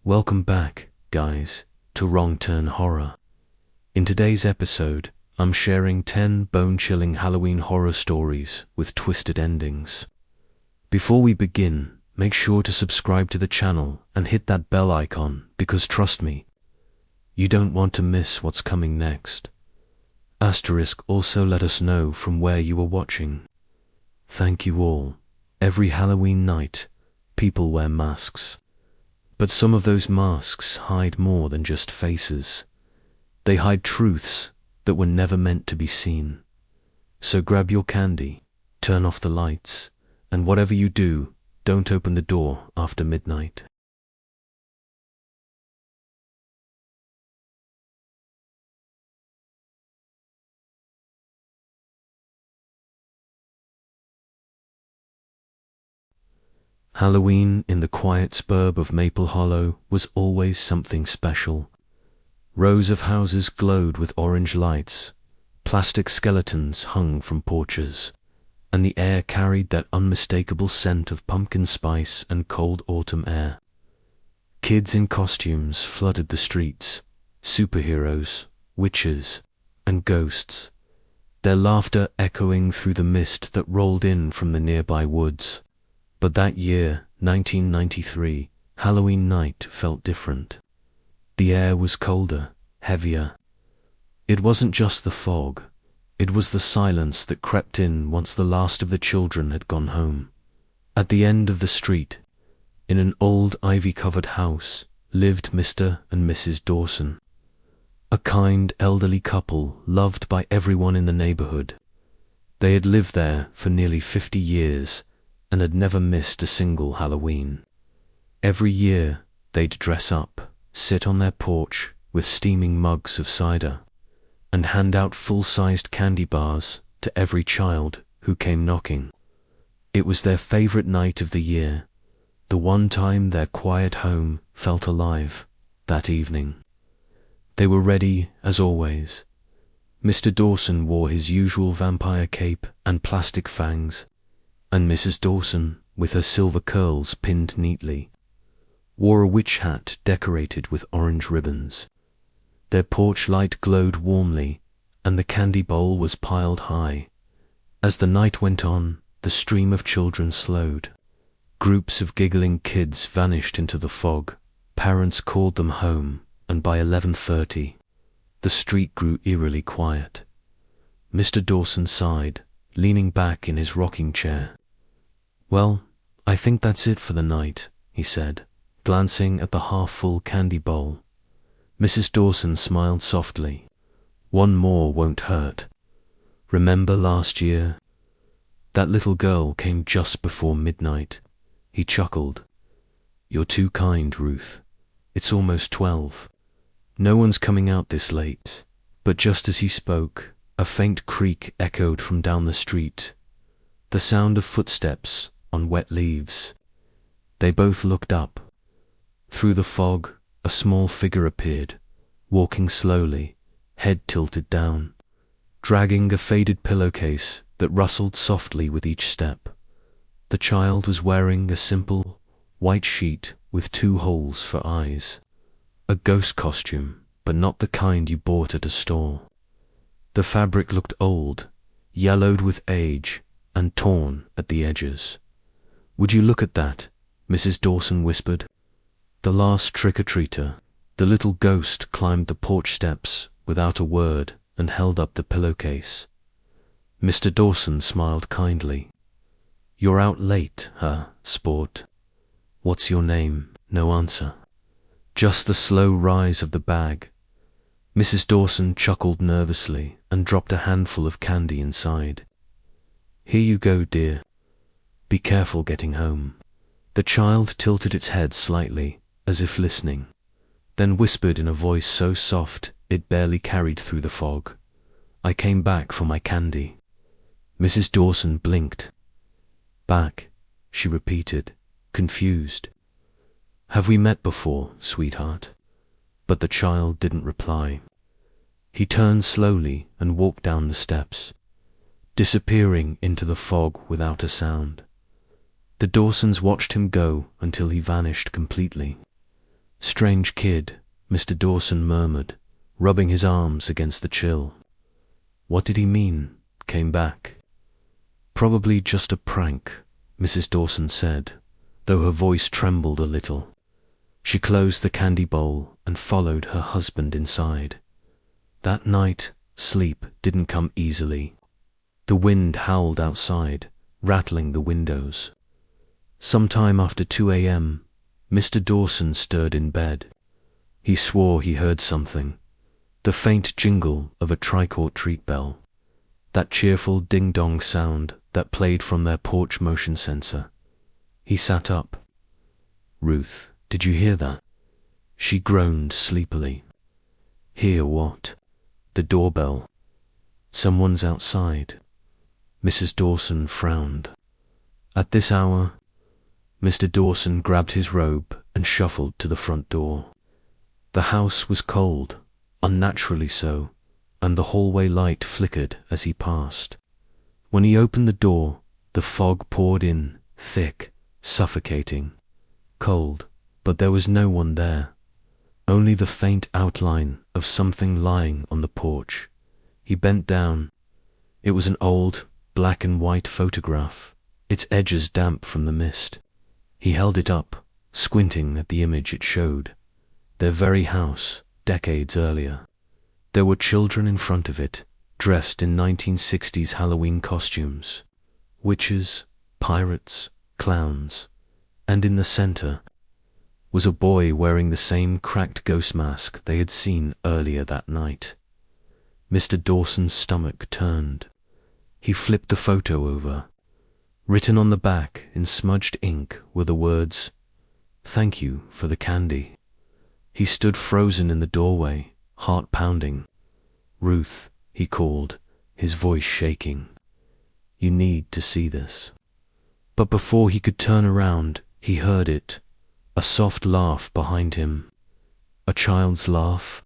Welcome back, guys, to Wrong Turn Horror. In today's episode, I'm sharing 10 bone-chilling Halloween horror stories with twisted endings. Before we begin, make sure to subscribe to the channel and hit that bell icon because trust me, you don't want to miss what's coming next. Also let us know from where you are watching. Thank you all. Every Halloween night, people wear masks. But some of those masks hide more than just faces. They hide truths that were never meant to be seen. So grab your candy, turn off the lights, and whatever you do, don't open the door after midnight. Halloween in the quiet suburb of Maple Hollow was always something special. Rows of houses glowed with orange lights, plastic skeletons hung from porches, and the air carried that unmistakable scent of pumpkin spice and cold autumn air. Kids in costumes flooded the streets, superheroes, witches, and ghosts, their laughter echoing through the mist that rolled in from the nearby woods. But that year, 1993, Halloween night felt different. The air was colder, heavier. It wasn't just the fog, it was the silence that crept in once the last of the children had gone home. At the end of the street, in an old ivy-covered house, lived Mr. and Mrs. Dawson, a kind elderly couple loved by everyone in the neighborhood. They had lived there for nearly 50 years, and had never missed a single Halloween. Every year, they'd dress up, sit on their porch with steaming mugs of cider, and hand out full-sized candy bars to every child who came knocking. It was their favorite night of the year, the one time their quiet home felt alive that evening. They were ready, as always. Mr. Dawson wore his usual vampire cape and plastic fangs, and Mrs. Dawson, with her silver curls pinned neatly, wore a witch hat decorated with orange ribbons. Their porch light glowed warmly, and the candy bowl was piled high. As the night went on, the stream of children slowed. Groups of giggling kids vanished into the fog. Parents called them home, and by 11:30, the street grew eerily quiet. Mr. Dawson sighed, leaning back in his rocking chair. "Well, I think that's it for the night," he said, glancing at the half-full candy bowl. Mrs. Dawson smiled softly. "One more won't hurt. Remember last year? That little girl came just before midnight." He chuckled. "You're too kind, Ruth. It's almost 12. No one's coming out this late." But just as he spoke, a faint creak echoed from down the street, the sound of footsteps on wet leaves. They both looked up. Through the fog, a small figure appeared, walking slowly, head tilted down, dragging a faded pillowcase that rustled softly with each step. The child was wearing a simple, white sheet with 2 holes for eyes. A ghost costume, but not the kind you bought at a store. The fabric looked old, yellowed with age, and torn at the edges. "Would you look at that?" Mrs. Dawson whispered. The last trick-or-treater, the little ghost, climbed the porch steps without a word and held up the pillowcase. Mr. Dawson smiled kindly. "You're out late, huh, sport? What's your name?" No answer. Just the slow rise of the bag. Mrs. Dawson chuckled nervously and dropped a handful of candy inside. "Here you go, dear. Be careful getting home." The child tilted its head slightly, as if listening, then whispered in a voice so soft it barely carried through the fog, "I came back for my candy." Mrs. Dawson blinked. "Back," she repeated, confused. "Have we met before, sweetheart?" But the child didn't reply. He turned slowly and walked down the steps, disappearing into the fog without a sound. The Dawsons watched him go until he vanished completely. Strange kid, Mr. Dawson murmured, rubbing his arms against the chill. What did he mean? Came back. Probably just a prank, Mrs. Dawson said, though her voice trembled a little. She closed the candy bowl and followed her husband inside. That night, sleep didn't come easily. The wind howled outside, rattling the windows. Sometime after 2 a.m., Mr. Dawson stirred in bed. He swore he heard something, the faint jingle of a tricourt treat bell, that cheerful ding-dong sound that played from their porch motion sensor. He sat up. Ruth, did you hear that? She groaned sleepily. Hear what? The doorbell. Someone's outside. Mrs. Dawson frowned. At this hour, Mr. Dawson grabbed his robe and shuffled to the front door. The house was cold, unnaturally so, and the hallway light flickered as he passed. When he opened the door, the fog poured in, thick, suffocating, cold, but there was no one there, only the faint outline of something lying on the porch. He bent down. It was an old, black and white photograph, its edges damp from the mist. He held it up, squinting at the image it showed. Their very house, decades earlier. There were children in front of it, dressed in 1960s Halloween costumes. Witches, pirates, clowns. And in the center was a boy wearing the same cracked ghost mask they had seen earlier that night. Mr. Dawson's stomach turned. He flipped the photo over. Written on the back in smudged ink were the words, "Thank you for the candy." He stood frozen in the doorway, heart pounding. "Ruth," he called, his voice shaking. "You need to see this." But before he could turn around, he heard it, a soft laugh behind him. A child's laugh,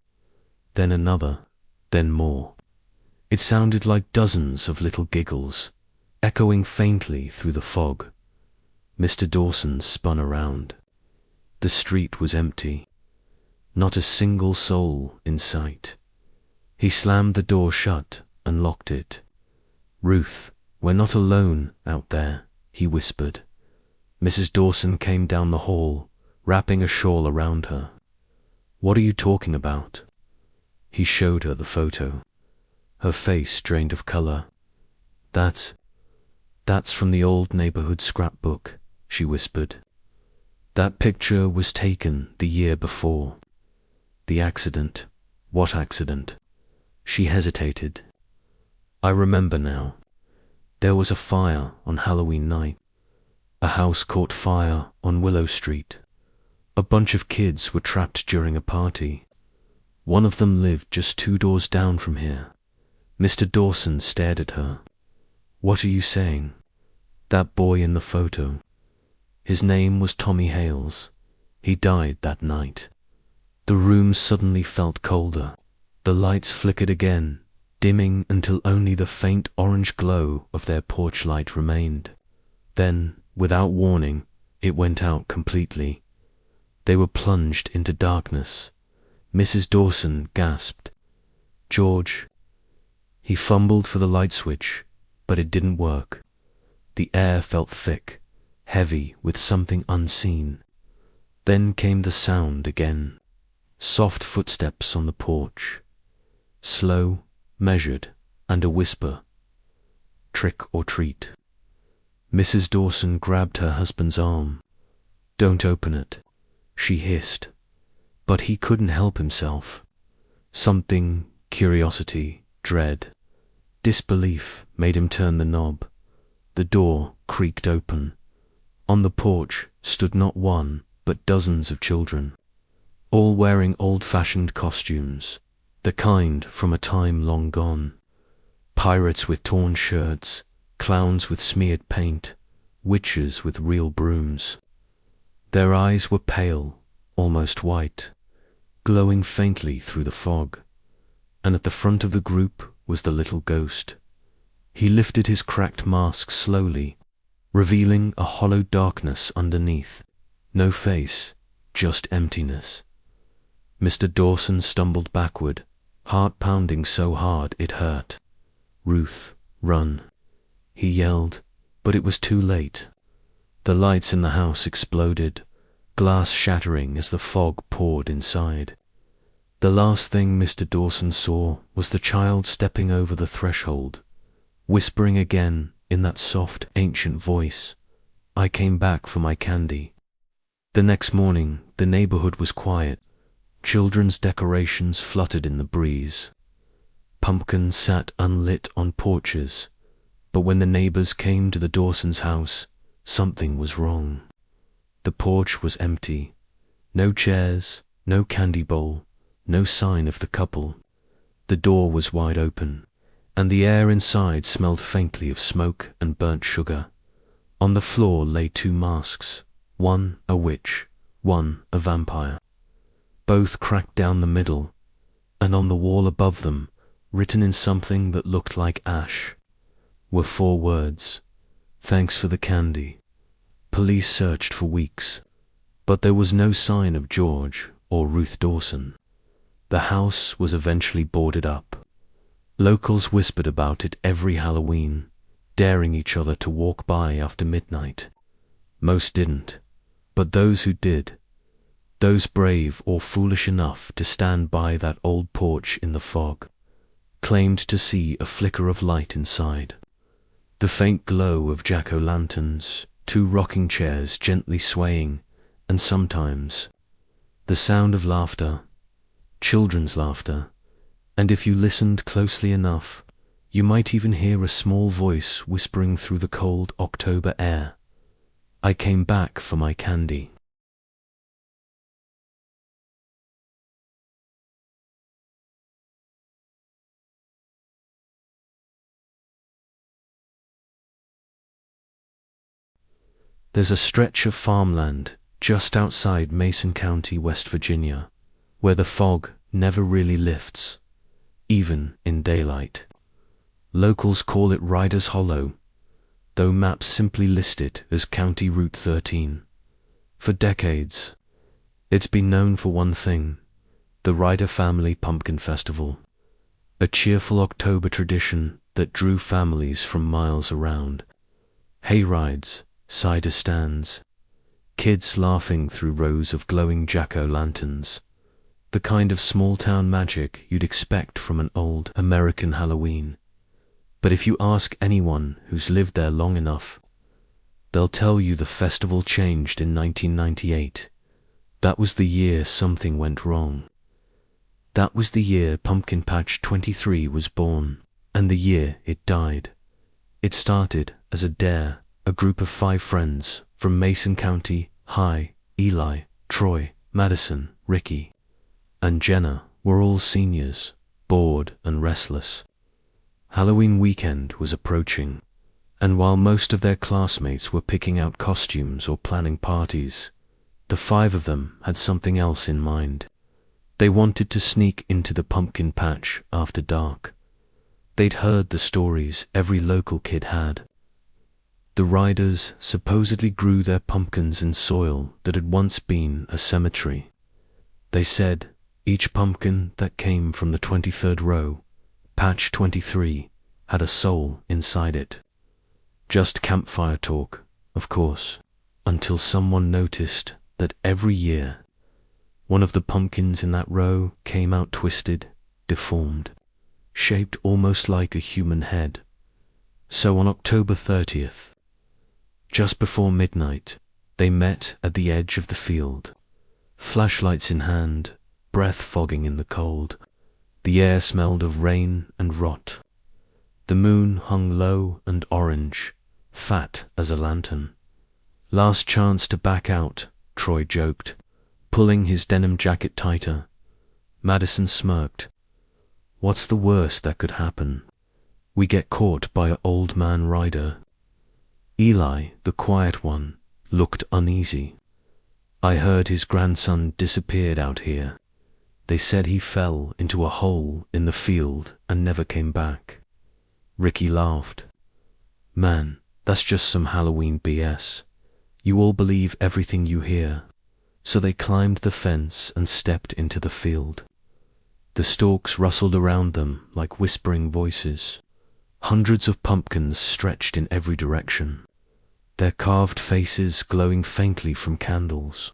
then another, then more. It sounded like dozens of little giggles, echoing faintly through the fog. Mr. Dawson spun around. The street was empty. Not a single soul in sight. He slammed the door shut and locked it. "Ruth, we're not alone out there," he whispered. Mrs. Dawson came down the hall, wrapping a shawl around her. "What are you talking about?" He showed her the photo. Her face drained of color. That's from the old neighborhood scrapbook," she whispered. "That picture was taken the year before. The accident." "What accident?" She hesitated. "I remember now. There was a fire on Halloween night. A house caught fire on Willow Street. A bunch of kids were trapped during a party. One of them lived just 2 doors down from here." Mr. Dawson stared at her. "What are you saying?" "That boy in the photo. His name was Tommy Hales. He died that night." The room suddenly felt colder. The lights flickered again, dimming until only the faint orange glow of their porch light remained. Then, without warning, it went out completely. They were plunged into darkness. Mrs. Dawson gasped. "George." He fumbled for the light switch, but it didn't work. The air felt thick, heavy with something unseen. Then came the sound again. Soft footsteps on the porch. Slow, measured, and a whisper. "Trick or treat." Mrs. Dawson grabbed her husband's arm. "Don't open it," she hissed. But he couldn't help himself. Something, curiosity, dread, disbelief made him turn the knob. The door creaked open. On the porch stood not one, but dozens of children, all wearing old-fashioned costumes, the kind from a time long gone. Pirates with torn shirts, clowns with smeared paint, witches with real brooms. Their eyes were pale, almost white, glowing faintly through the fog, and at the front of the group was the little ghost. He lifted his cracked mask slowly, revealing a hollow darkness underneath. No face, just emptiness. Mr. Dawson stumbled backward, heart pounding so hard it hurt. "Ruth, run," he yelled, but it was too late. The lights in the house exploded, glass shattering as the fog poured inside. The last thing Mr. Dawson saw was the child stepping over the threshold, whispering again in that soft, ancient voice, "I came back for my candy." The next morning, the neighborhood was quiet. Children's decorations fluttered in the breeze. Pumpkins sat unlit on porches, but when the neighbors came to the Dawson's house, something was wrong. The porch was empty. No chairs, no candy bowl, no sign of the couple. The door was wide open, and the air inside smelled faintly of smoke and burnt sugar. On the floor lay two masks, one a witch, one a vampire. Both cracked down the middle, and on the wall above them, written in something that looked like ash, were 4 words: "Thanks for the candy." Police searched for weeks, but there was no sign of George or Ruth Dawson. The house was eventually boarded up. Locals whispered about it every Halloween, daring each other to walk by after midnight. Most didn't, but those who did, those brave or foolish enough to stand by that old porch in the fog, claimed to see a flicker of light inside. The faint glow of jack-o'-lanterns, 2 rocking chairs gently swaying, and sometimes the sound of laughter, children's laughter, and if you listened closely enough, you might even hear a small voice whispering through the cold October air, "I came back for my candy." There's a stretch of farmland just outside Mason County, West Virginia, where the fog never really lifts, even in daylight. Locals call it Riders Hollow, though maps simply list it as County Route 13. For decades, it's been known for one thing: the Ryder Family Pumpkin Festival, a cheerful October tradition that drew families from miles around. Hay rides, cider stands, kids laughing through rows of glowing jack-o'-lanterns, the kind of small-town magic you'd expect from an old American Halloween. But if you ask anyone who's lived there long enough, they'll tell you the festival changed in 1998. That was the year something went wrong. That was the year Pumpkin Patch 23 was born, and the year it died. It started as a dare. A group of 5 friends from Mason County, Eli, Troy, Madison, Ricky, and Jenna were all seniors, bored and restless. Halloween weekend was approaching, and while most of their classmates were picking out costumes or planning parties, the 5 of them had something else in mind. They wanted to sneak into the pumpkin patch after dark. They'd heard the stories every local kid had. The Riders supposedly grew their pumpkins in soil that had once been a cemetery. They said each pumpkin that came from the 23rd row, patch 23, had a soul inside it. Just campfire talk, of course, until someone noticed that every year, one of the pumpkins in that row came out twisted, deformed, shaped almost like a human head. So on October 30th, just before midnight, they met at the edge of the field, flashlights in hand, breath fogging in the cold. The air smelled of rain and rot. The moon hung low and orange, fat as a lantern. "Last chance to back out," Troy joked, pulling his denim jacket tighter. Madison smirked. "What's the worst that could happen? We get caught by an old man rider." Eli, the quiet one, looked uneasy. "I heard his grandson disappeared out here. They said he fell into a hole in the field and never came back." Ricky laughed. "Man, that's just some Halloween BS. You all believe everything you hear. so they climbed the fence and stepped into the field. The stalks rustled around them like whispering voices. Hundreds of pumpkins stretched in every direction, their carved faces glowing faintly from candles,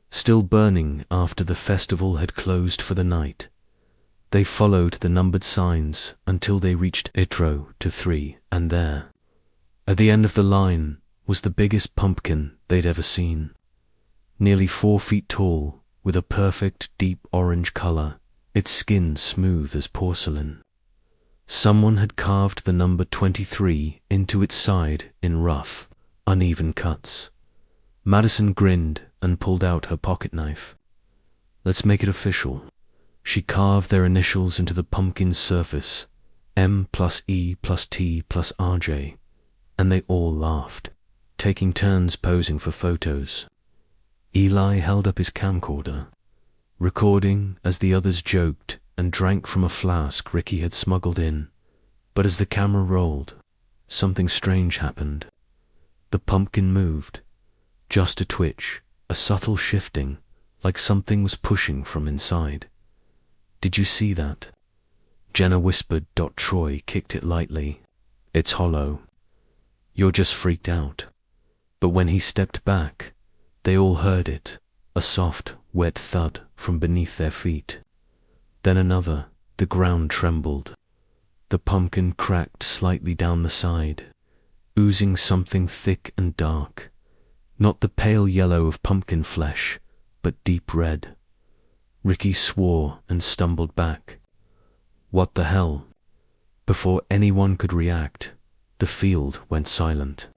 still burning after the festival had closed for the night. They followed the numbered signs until they reached Itro to 3, and there, at the end of the line, was the biggest pumpkin they'd ever seen. Nearly 4 feet tall, with a perfect deep orange color, its skin smooth as porcelain. Someone had carved the number 23 into its side in rough, uneven cuts. Madison grinned and pulled out her pocket knife. "Let's make it official." She carved their initials into the pumpkin's surface, M plus E plus T plus RJ, and they all laughed, taking turns posing for photos. Eli held up his camcorder, recording as the others joked and drank from a flask Ricky had smuggled in. But as the camera rolled, something strange happened. The pumpkin moved, just a twitch, a subtle shifting, like something was pushing from inside. "Did you see that?" Jenna whispered. Troy kicked it lightly. "It's hollow. You're just freaked out." But when he stepped back, they all heard it, a soft, wet thud from beneath their feet. Then another. The ground trembled. The pumpkin cracked slightly down the side, oozing something thick and dark, not the pale yellow of pumpkin flesh, but deep red. Ricky swore and stumbled back. "What the hell?" Before anyone could react, the field went silent.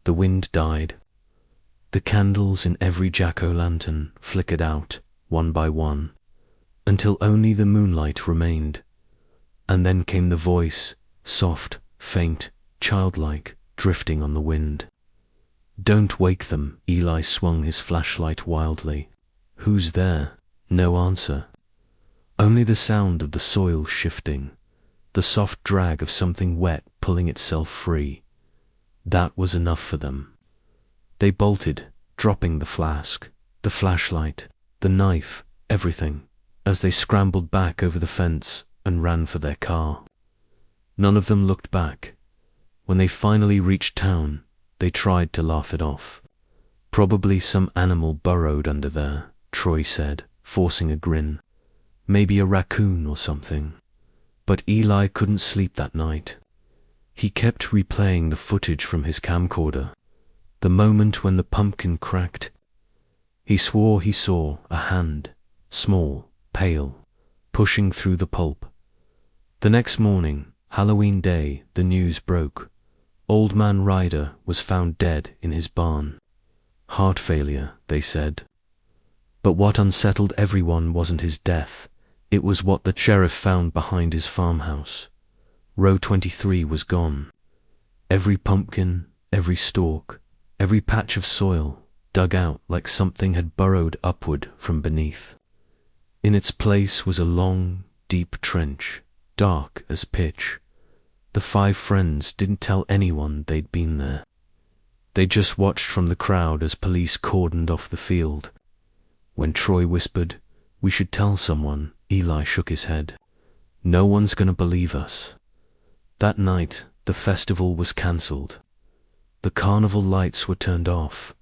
The wind died. The candles in every jack-o'-lantern flickered out, one by one, until only the moonlight remained. And then came the voice, soft, faint, childlike, drifting on the wind. "Don't wake them." Eli swung his flashlight wildly. "Who's there?" No answer. Only the sound of the soil shifting, the soft drag of something wet pulling itself free. That was enough for them. They bolted, dropping the flask, the flashlight, the knife, everything, as they scrambled back over the fence and ran for their car. None of them looked back. When they finally reached town, they tried to laugh it off. "Probably some animal burrowed under there," Troy said, forcing a grin. "Maybe a raccoon or something." But Eli couldn't sleep that night. He kept replaying the footage from his camcorder, the moment when the pumpkin cracked. He swore he saw a hand, small, pale, pushing through the pulp. The next morning, Halloween Day, the news broke. Old Man Ryder was found dead in his barn. Heart failure, they said. But what unsettled everyone wasn't his death. It was what the sheriff found behind his farmhouse. Row 23 was gone. Every pumpkin, every stalk, every patch of soil, dug out like something had burrowed upward from beneath. In its place was a long, deep trench, dark as pitch. The 5 friends didn't tell anyone they'd been there. They just watched from the crowd as police cordoned off the field. When Troy whispered, "We should tell someone," Eli shook his head. "No one's gonna believe us." That night, the festival was cancelled. The carnival lights were turned off,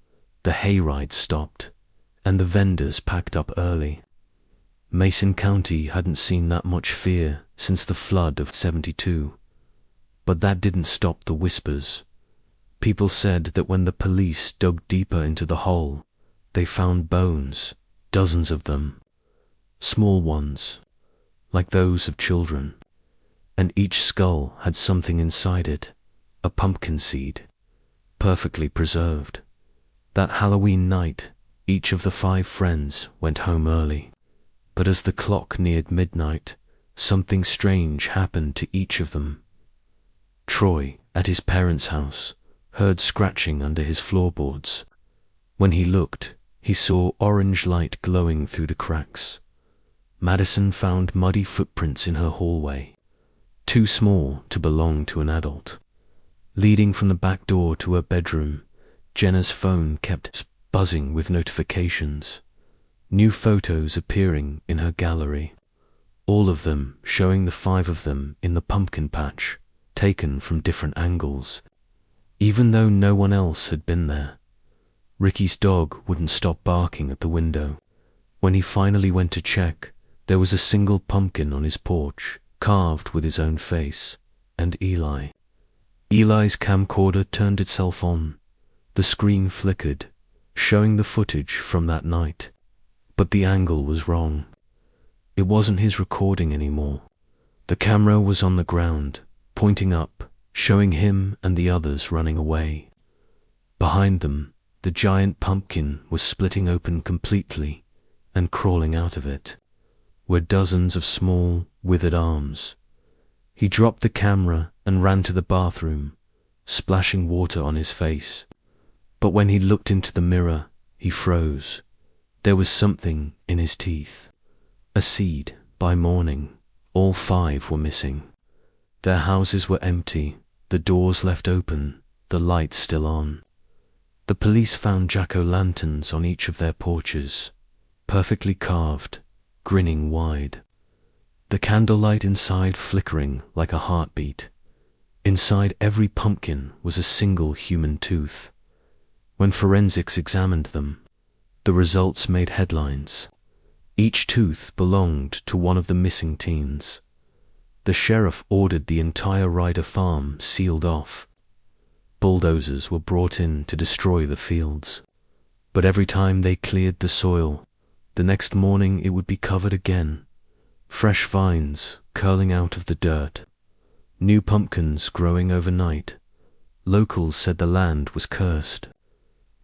the hayride stopped, and the vendors packed up early. Mason County hadn't seen that much fear since the flood of '72. But that didn't stop the whispers. People said that when the police dug deeper into the hole, they found bones, dozens of them, small ones, like those of children, and each skull had something inside it, a pumpkin seed, perfectly preserved. That Halloween night, each of the 5 friends went home early. But as the clock neared midnight, something strange happened to each of them. Troy, at his parents' house, heard scratching under his floorboards. When he looked, he saw orange light glowing through the cracks. Madison found muddy footprints in her hallway, too small to belong to an adult. Leading from the back door to her bedroom, Jenna's phone kept buzzing with notifications, new photos appearing in her gallery, all of them showing the 5 of them in the pumpkin patch, taken from different angles. Even though no one else had been there, Ricky's dog wouldn't stop barking at the window. When he finally went to check, there was a single pumpkin on his porch, carved with his own face, and Eli. Eli's camcorder turned itself on. The screen flickered, showing the footage from that night. But the angle was wrong. It wasn't his recording anymore. The camera was on the ground, pointing up, showing him and the others running away. Behind them, the giant pumpkin was splitting open completely, and crawling out of it were dozens of small, withered arms. He dropped the camera and ran to the bathroom, splashing water on his face. But when he looked into the mirror, he froze. There was something in his teeth. A seed. By morning, all 5 were missing. Their houses were empty, the doors left open, the lights still on. The police found jack-o'-lanterns on each of their porches, perfectly carved, grinning wide. The candlelight inside flickering like a heartbeat. Inside every pumpkin was a single human tooth. When forensics examined them, the results made headlines. Each tooth belonged to one of the missing teens. The sheriff ordered the entire Ryder farm sealed off. Bulldozers were brought in to destroy the fields. But every time they cleared the soil, the next morning it would be covered again. Fresh vines curling out of the dirt. New pumpkins growing overnight. Locals said the land was cursed,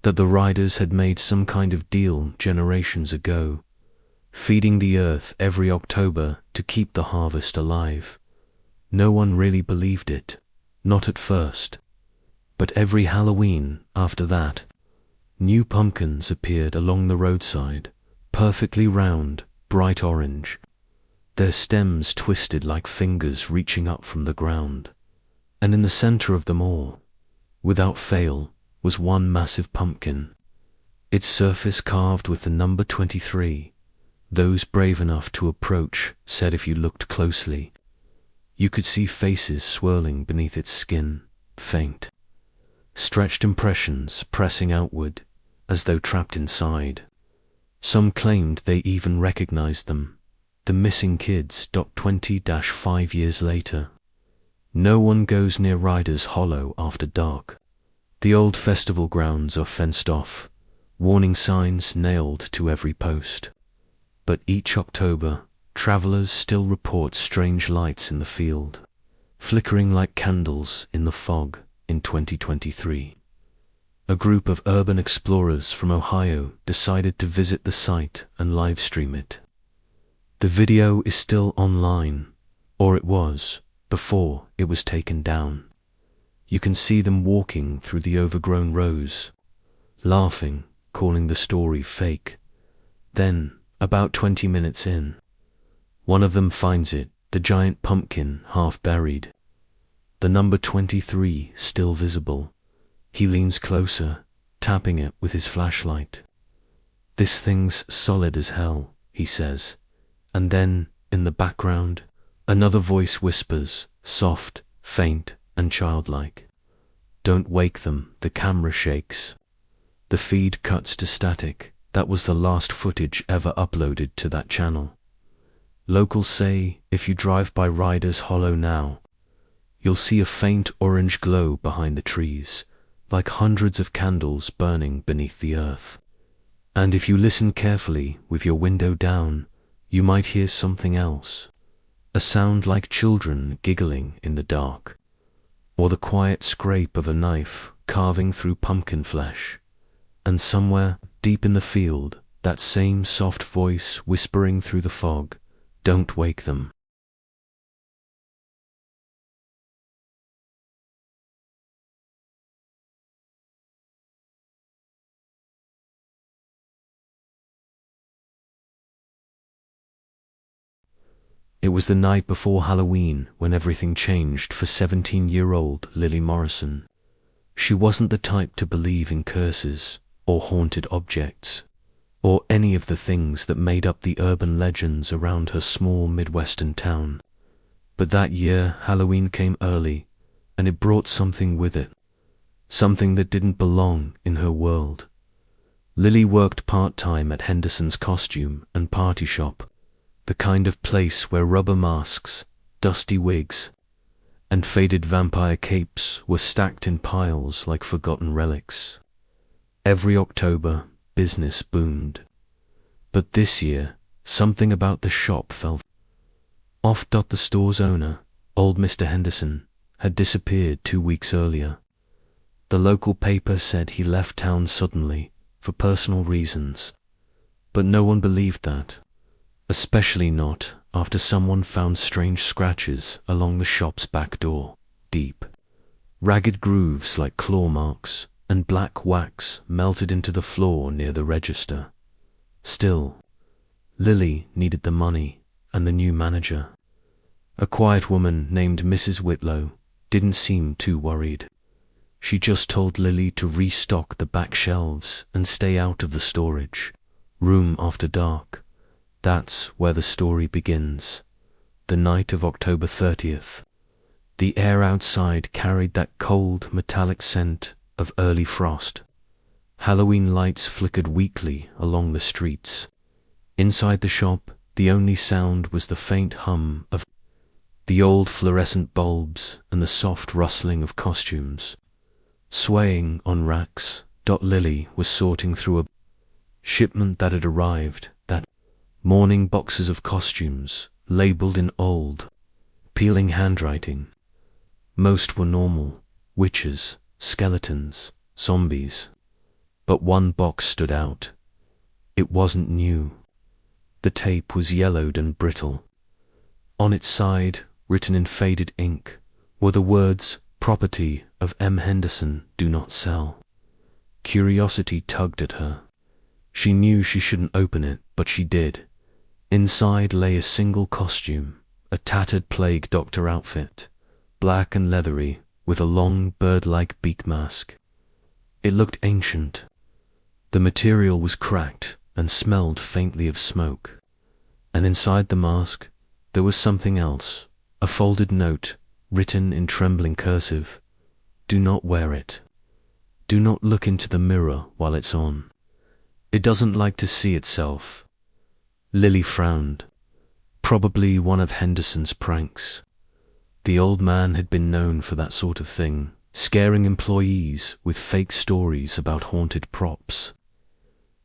that the Ryders had made some kind of deal generations ago, feeding the earth every October to keep the harvest alive. No one really believed it, not at first. But every Halloween after that, new pumpkins appeared along the roadside, perfectly round, bright orange. Their stems twisted like fingers reaching up from the ground. And in the center of them all, without fail, was one massive pumpkin, its surface carved with the number 23. Those brave enough to approach said if you looked closely, you could see faces swirling beneath its skin, faint, stretched impressions pressing outward, as though trapped inside. Some claimed they even recognized them, the missing kids. 20-5 years later. No one goes near Ryder's Hollow after dark. The old festival grounds are fenced off, warning signs nailed to every post. But each October, travelers still report strange lights in the field, flickering like candles in the fog in 2023. A group of urban explorers from Ohio decided to visit the site and live stream it. The video is still online, or it was, before it was taken down. You can see them walking through the overgrown rows, laughing, calling the story fake. Then, about 20 minutes in, one of them finds it, the giant pumpkin half buried. The number 23 still visible. He leans closer, tapping it with his flashlight. "This thing's solid as hell," he says. And then, in the background, another voice whispers, soft, faint, and childlike. "Don't wake them," the camera shakes. The feed cuts to static. That was the last footage ever uploaded to that channel. Locals say if you drive by Ryder's Hollow now, you'll see a faint orange glow behind the trees, like hundreds of candles burning beneath the earth. And if you listen carefully with your window down, you might hear something else, a sound like children giggling in the dark, or the quiet scrape of a knife carving through pumpkin flesh. And somewhere, deep in the field, that same soft voice whispering through the fog, "Don't wake them." It was the night before Halloween when everything changed for 17-year-old Lily Morrison. She wasn't the type to believe in curses, or haunted objects, or any of the things that made up the urban legends around her small Midwestern town. But that year, Halloween came early, and it brought something with it, something that didn't belong in her world. Lily worked part-time at Henderson's costume and party shop, the kind of place where rubber masks, dusty wigs, and faded vampire capes were stacked in piles like forgotten relics. Every October, business boomed. But this year, something about the shop felt off. The store's owner, old Mr. Henderson, had disappeared 2 weeks earlier. The local paper said he left town suddenly for personal reasons, but no one believed that, especially not after someone found strange scratches along the shop's back door, deep, ragged grooves like claw marks, and black wax melted into the floor near the register. Still, Lily needed the money and the new manager. A quiet woman named Mrs. Whitlow didn't seem too worried. She just told Lily to restock the back shelves and stay out of the storage room after dark. That's where the story begins. The night of October 30th. The air outside carried that cold, metallic scent of early frost. Halloween lights flickered weakly along the streets. Inside the shop, the only sound was the faint hum of the old fluorescent bulbs and the soft rustling of costumes. Swaying on racks, Lily was sorting through a shipment that had arrived that morning, boxes of costumes, labeled in old, peeling handwriting. Most were normal, witches, skeletons, zombies. But one box stood out. It wasn't new. The tape was yellowed and brittle. On its side, written in faded ink, were the words, "Property of M. Henderson, do not sell." Curiosity tugged at her. She knew she shouldn't open it, but she did. Inside lay a single costume, a tattered plague doctor outfit, black and leathery, with a long bird-like beak mask. It looked ancient. The material was cracked and smelled faintly of smoke. And inside the mask, there was something else, a folded note, written in trembling cursive. Do not wear it. Do not look into the mirror while it's on. It doesn't like to see itself. Lily frowned. Probably one of Henderson's pranks. The old man had been known for that sort of thing, scaring employees with fake stories about haunted props.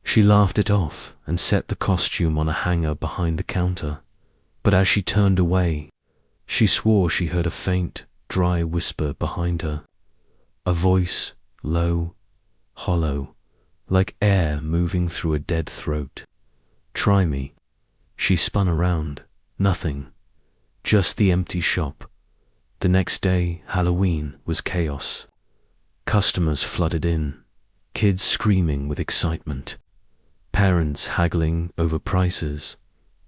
She laughed it off and set the costume on a hanger behind the counter. But as she turned away, she swore she heard a faint, dry whisper behind her. A voice, low, hollow, like air moving through a dead throat. Try me. She spun around. Nothing. Just the empty shop. The next day, Halloween, was chaos. Customers flooded in, kids screaming with excitement, parents haggling over prices,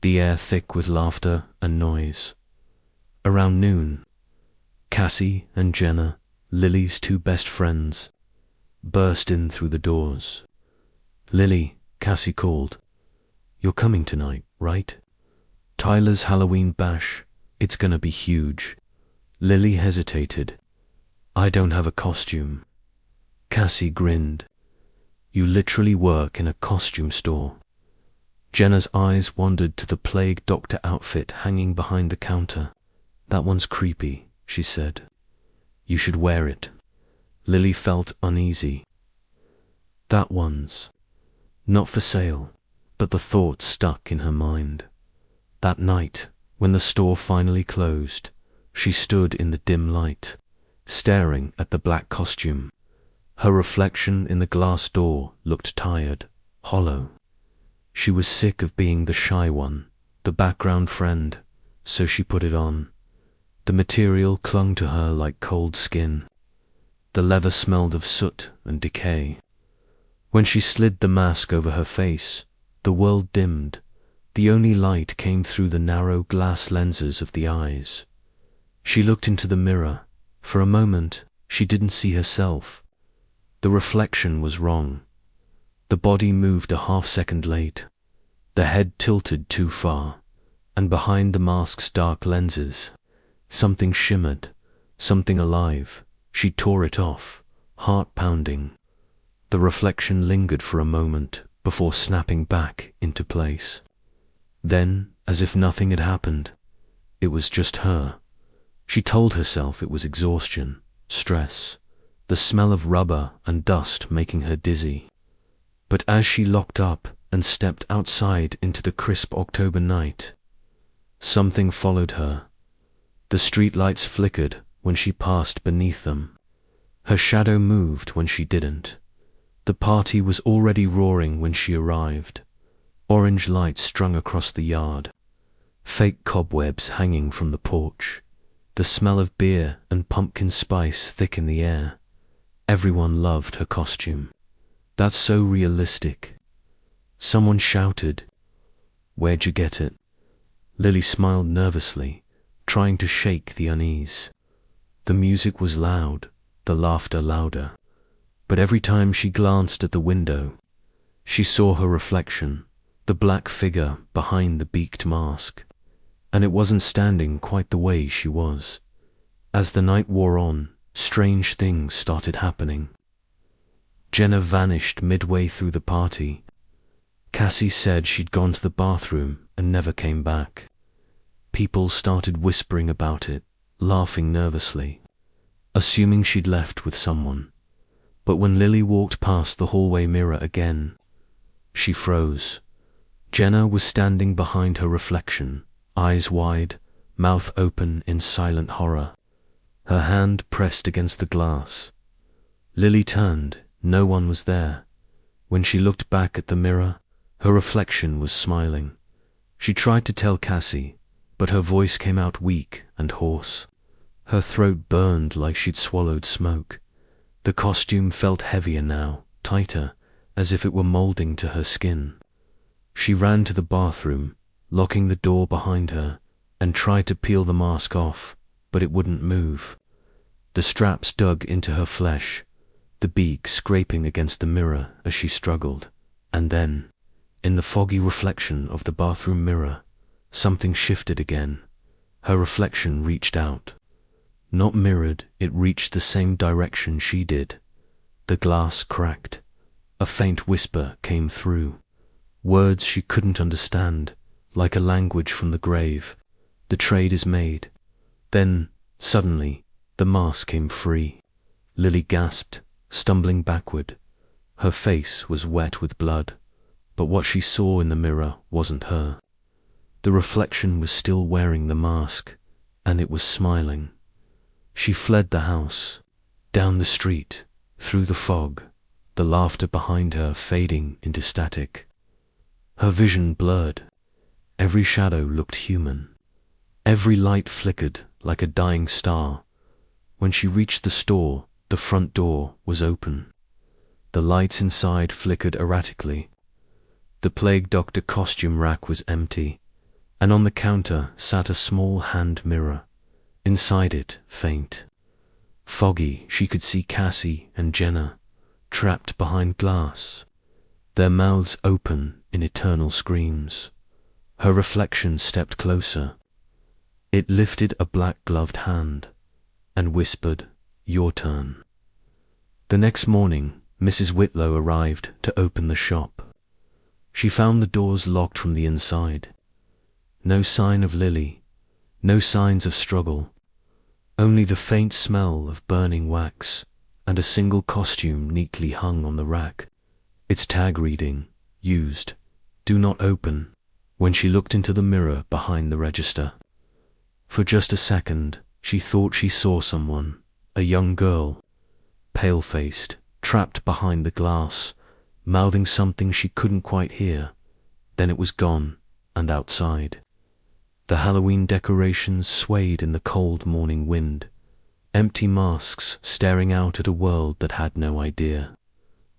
the air thick with laughter and noise. Around noon, Cassie and Jenna, Lily's two best friends, burst in through the doors. "Lily," Cassie called, "you're coming tonight, right? Tyler's Halloween bash, it's gonna be huge." Lily hesitated. "I don't have a costume." Cassie grinned. "You literally work in a costume store." Jenna's eyes wandered to the plague doctor outfit hanging behind the counter. "That one's creepy," she said. "You should wear it." Lily felt uneasy. That one's not for sale, but the thought stuck in her mind. That night, when the store finally closed, she stood in the dim light, staring at the black costume. Her reflection in the glass door looked tired, hollow. She was sick of being the shy one, the background friend, so she put it on. The material clung to her like cold skin. The leather smelled of soot and decay. When she slid the mask over her face, the world dimmed. The only light came through the narrow glass lenses of the eyes. She looked into the mirror. For a moment, she didn't see herself. The reflection was wrong. The body moved a half-second late, the head tilted too far, and behind the mask's dark lenses, something shimmered, something alive. She tore it off, heart pounding. The reflection lingered for a moment before snapping back into place. Then, as if nothing had happened, it was just her. She told herself it was exhaustion, stress, the smell of rubber and dust making her dizzy. But as she locked up and stepped outside into the crisp October night, something followed her. The streetlights flickered when she passed beneath them. Her shadow moved when she didn't. The party was already roaring when she arrived. Orange lights strung across the yard, fake cobwebs hanging from the porch, the smell of beer and pumpkin spice thick in the air. Everyone loved her costume. That's so realistic. Someone shouted, "Where'd you get it?" Lily smiled nervously, trying to shake the unease. The music was loud, the laughter louder, but every time she glanced at the window, she saw her reflection, the black figure behind the beaked mask, and it wasn't standing quite the way she was. As the night wore on, strange things started happening. Jenna vanished midway through the party. Cassie said she'd gone to the bathroom and never came back. People started whispering about it, laughing nervously, assuming she'd left with someone. But when Lily walked past the hallway mirror again, she froze. Jenna was standing behind her reflection, eyes wide, mouth open in silent horror, her hand pressed against the glass. Lily turned. No one was there. When she looked back at the mirror, her reflection was smiling. She tried to tell Cassie, but her voice came out weak and hoarse. Her throat burned like she'd swallowed smoke. The costume felt heavier now, tighter, as if it were molding to her skin. She ran to the bathroom, locking the door behind her, and tried to peel the mask off, but it wouldn't move. The straps dug into her flesh, the beak scraping against the mirror as she struggled. And then, in the foggy reflection of the bathroom mirror, something shifted again. Her reflection reached out. Not mirrored, it reached the same direction she did. The glass cracked. A faint whisper came through. Words she couldn't understand, like a language from the grave. "The trade is made." Then, suddenly, the mask came free. Lily gasped, stumbling backward. Her face was wet with blood, but what she saw in the mirror wasn't her. The reflection was still wearing the mask, and it was smiling. She fled the house, down the street, through the fog, the laughter behind her fading into static. Her vision blurred. Every shadow looked human. Every light flickered like a dying star. When she reached the store, the front door was open. The lights inside flickered erratically. The plague doctor costume rack was empty, and on the counter sat a small hand mirror. Inside it, faint, foggy, she could see Cassie and Jenna, trapped behind glass, their mouths open in eternal screams. Her reflection stepped closer. It lifted a black-gloved hand and whispered, "Your turn." The next morning, Mrs. Whitlow arrived to open the shop. She found the doors locked from the inside. No sign of Lily, no signs of struggle, only the faint smell of burning wax and a single costume neatly hung on the rack, its tag reading, "Used, do not open," when she looked into the mirror behind the register. For just a second, she thought she saw someone, a young girl, pale-faced, trapped behind the glass, mouthing something she couldn't quite hear. Then it was gone, and outside. The Halloween decorations swayed in the cold morning wind, empty masks staring out at a world that had no idea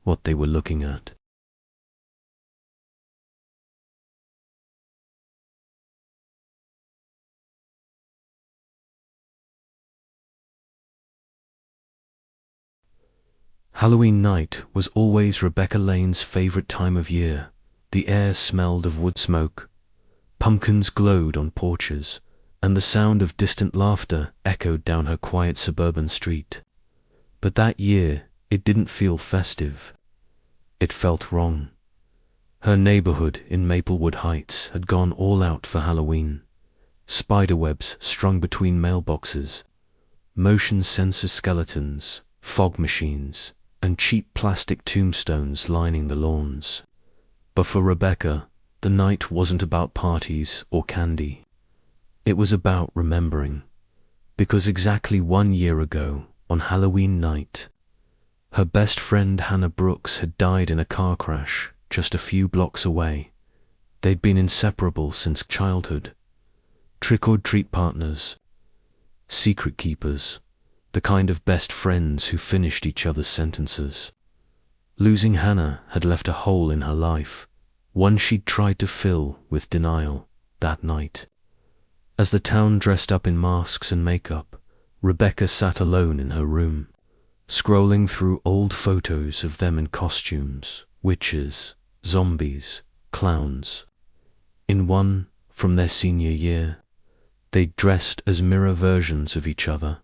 what they were looking at. Halloween night was always Rebecca Lane's favorite time of year. The air smelled of wood smoke, pumpkins glowed on porches, and the sound of distant laughter echoed down her quiet suburban street. But that year, it didn't feel festive. It felt wrong. Her neighborhood in Maplewood Heights had gone all out for Halloween. Spiderwebs strung between mailboxes, motion sensor skeletons, fog machines, and cheap plastic tombstones lining the lawns. But for Rebecca, the night wasn't about parties or candy. It was about remembering. Because exactly 1 year ago, on Halloween night, her best friend Hannah Brooks had died in a car crash just a few blocks away. They'd been inseparable since childhood. Trick-or-treat partners, secret keepers, the kind of best friends who finished each other's sentences. Losing Hannah had left a hole in her life, one she'd tried to fill with denial that night. As the town dressed up in masks and makeup, Rebecca sat alone in her room, scrolling through old photos of them in costumes, witches, zombies, clowns. In one, from their senior year, they'd dressed as mirror versions of each other,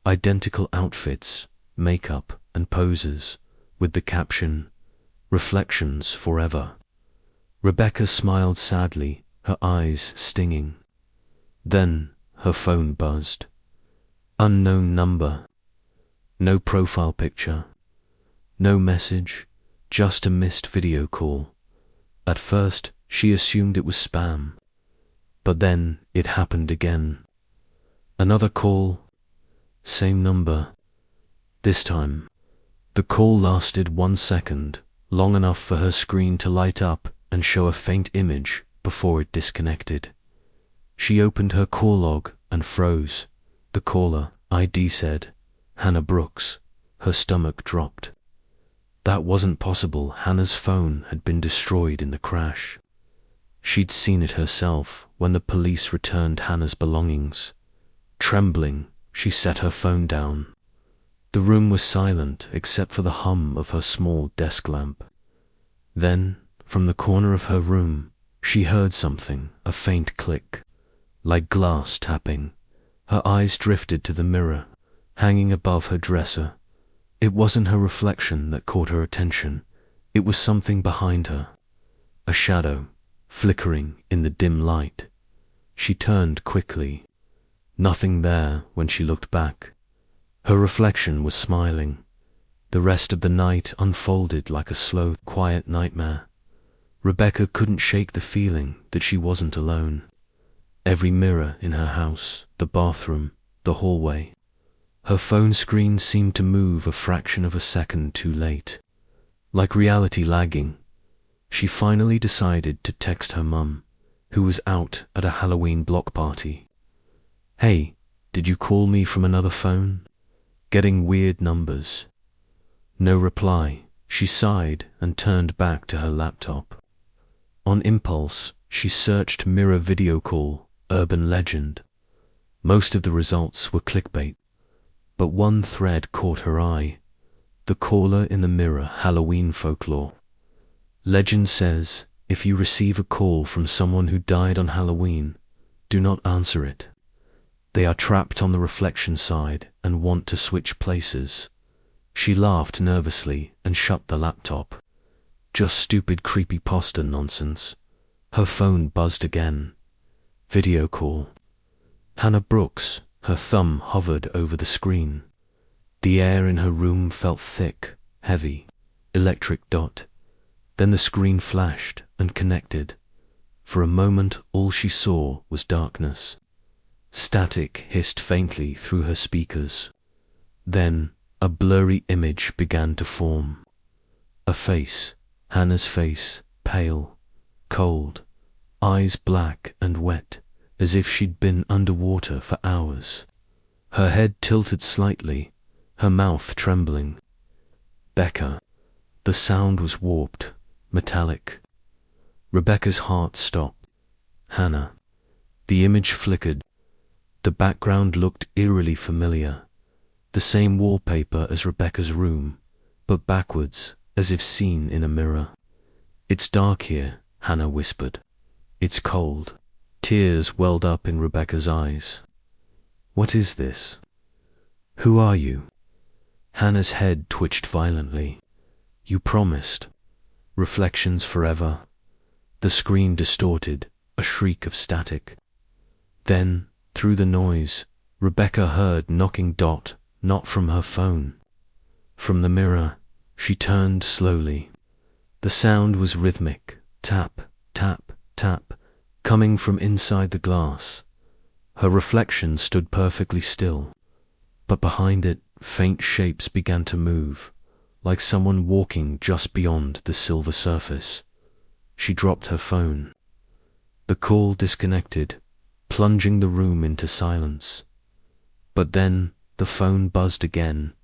identical outfits, makeup, and poses, with the caption, "Reflections Forever." Rebecca smiled sadly, her eyes stinging. Then her phone buzzed. Unknown number. No profile picture. No message, just a missed video call. At first, she assumed it was spam. But then it happened again. Another call. Same number. This time, the call lasted 1 second, long enough for her screen to light up and show a faint image before it disconnected. She opened her call log and froze. The caller ID said, Hannah Brooks. Her stomach dropped. That wasn't possible. Hannah's phone had been destroyed in the crash. She'd seen it herself when the police returned Hannah's belongings. Trembling, she set her phone down. The room was silent except for the hum of her small desk lamp. Then, from the corner of her room, she heard something, a faint click, like glass tapping. Her eyes drifted to the mirror, hanging above her dresser. It wasn't her reflection that caught her attention. It was something behind her. A shadow, flickering in the dim light. She turned quickly. Nothing there when she looked back. Her reflection was smiling. The rest of the night unfolded like a slow, quiet nightmare. Rebecca couldn't shake the feeling that she wasn't alone. Every mirror in her house, the bathroom, the hallway. Her phone screen seemed to move a fraction of a second too late. Like reality lagging, she finally decided to text her mum, who was out at a Halloween block party. Hey, did you call me from another phone? Getting weird numbers. No reply. She sighed and turned back to her laptop. On impulse, she searched mirror video call, urban legend. Most of the results were clickbait, but one thread caught her eye. The caller in the mirror, Halloween folklore. Legend says, if you receive a call from someone who died on Halloween, do not answer it. They are trapped on the reflection side and want to switch places. She laughed nervously and shut the laptop. Just stupid creepypasta nonsense. Her phone buzzed again. Video call. Hannah Brooks. Her thumb hovered over the screen. The air in her room felt thick, heavy, electric dot. Then the screen flashed and connected. For a moment, all she saw was darkness. Static hissed faintly through her speakers. Then, a blurry image began to form. A face, Hannah's face, pale, cold, eyes black and wet, as if she'd been underwater for hours. Her head tilted slightly, her mouth trembling. Becca. The sound was warped, metallic. Rebecca's heart stopped. Hannah. The image flickered. The background looked eerily familiar. The same wallpaper as Rebecca's room. but backwards, as if seen in a mirror. "It's dark here," Hannah whispered. "It's cold." Tears welled up in Rebecca's eyes. "What is this? Who are you?" Hannah's head twitched violently. "You promised. Reflections forever." The screen distorted, a shriek of static. Then, through the noise, Rebecca heard knocking dot, not from her phone. From the mirror, she turned slowly. The sound was rhythmic, tap, tap, tap, coming from inside the glass. Her reflection stood perfectly still, but behind it, faint shapes began to move, like someone walking just beyond the silver surface. She dropped her phone. The call disconnected, plunging the room into silence. But then the phone buzzed again,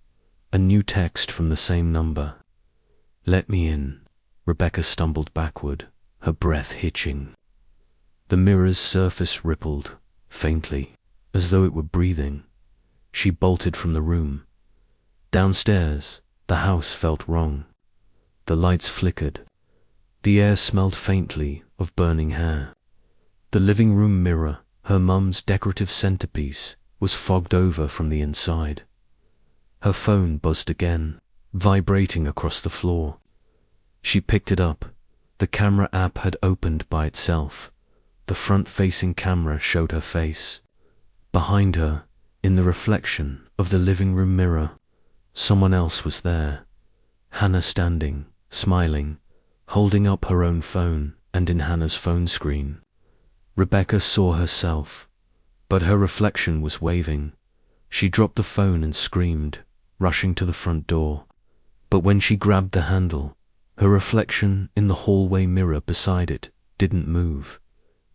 a new text from the same number. "Let me in." Rebecca stumbled backward, her breath hitching. The mirror's surface rippled, faintly, as though it were breathing. She bolted from the room. Downstairs, the house felt wrong. The lights flickered. The air smelled faintly of burning hair. The living room mirror, her mum's decorative centerpiece, was fogged over from the inside. Her phone buzzed again, vibrating across the floor. She picked it up. The camera app had opened by itself. The front-facing camera showed her face. Behind her, in the reflection of the living room mirror, someone else was there. Hannah standing, smiling, holding up her own phone, and in Hannah's phone screen, Rebecca saw herself, but her reflection was waving. She dropped the phone and screamed, rushing to the front door. But when she grabbed the handle, her reflection in the hallway mirror beside it didn't move.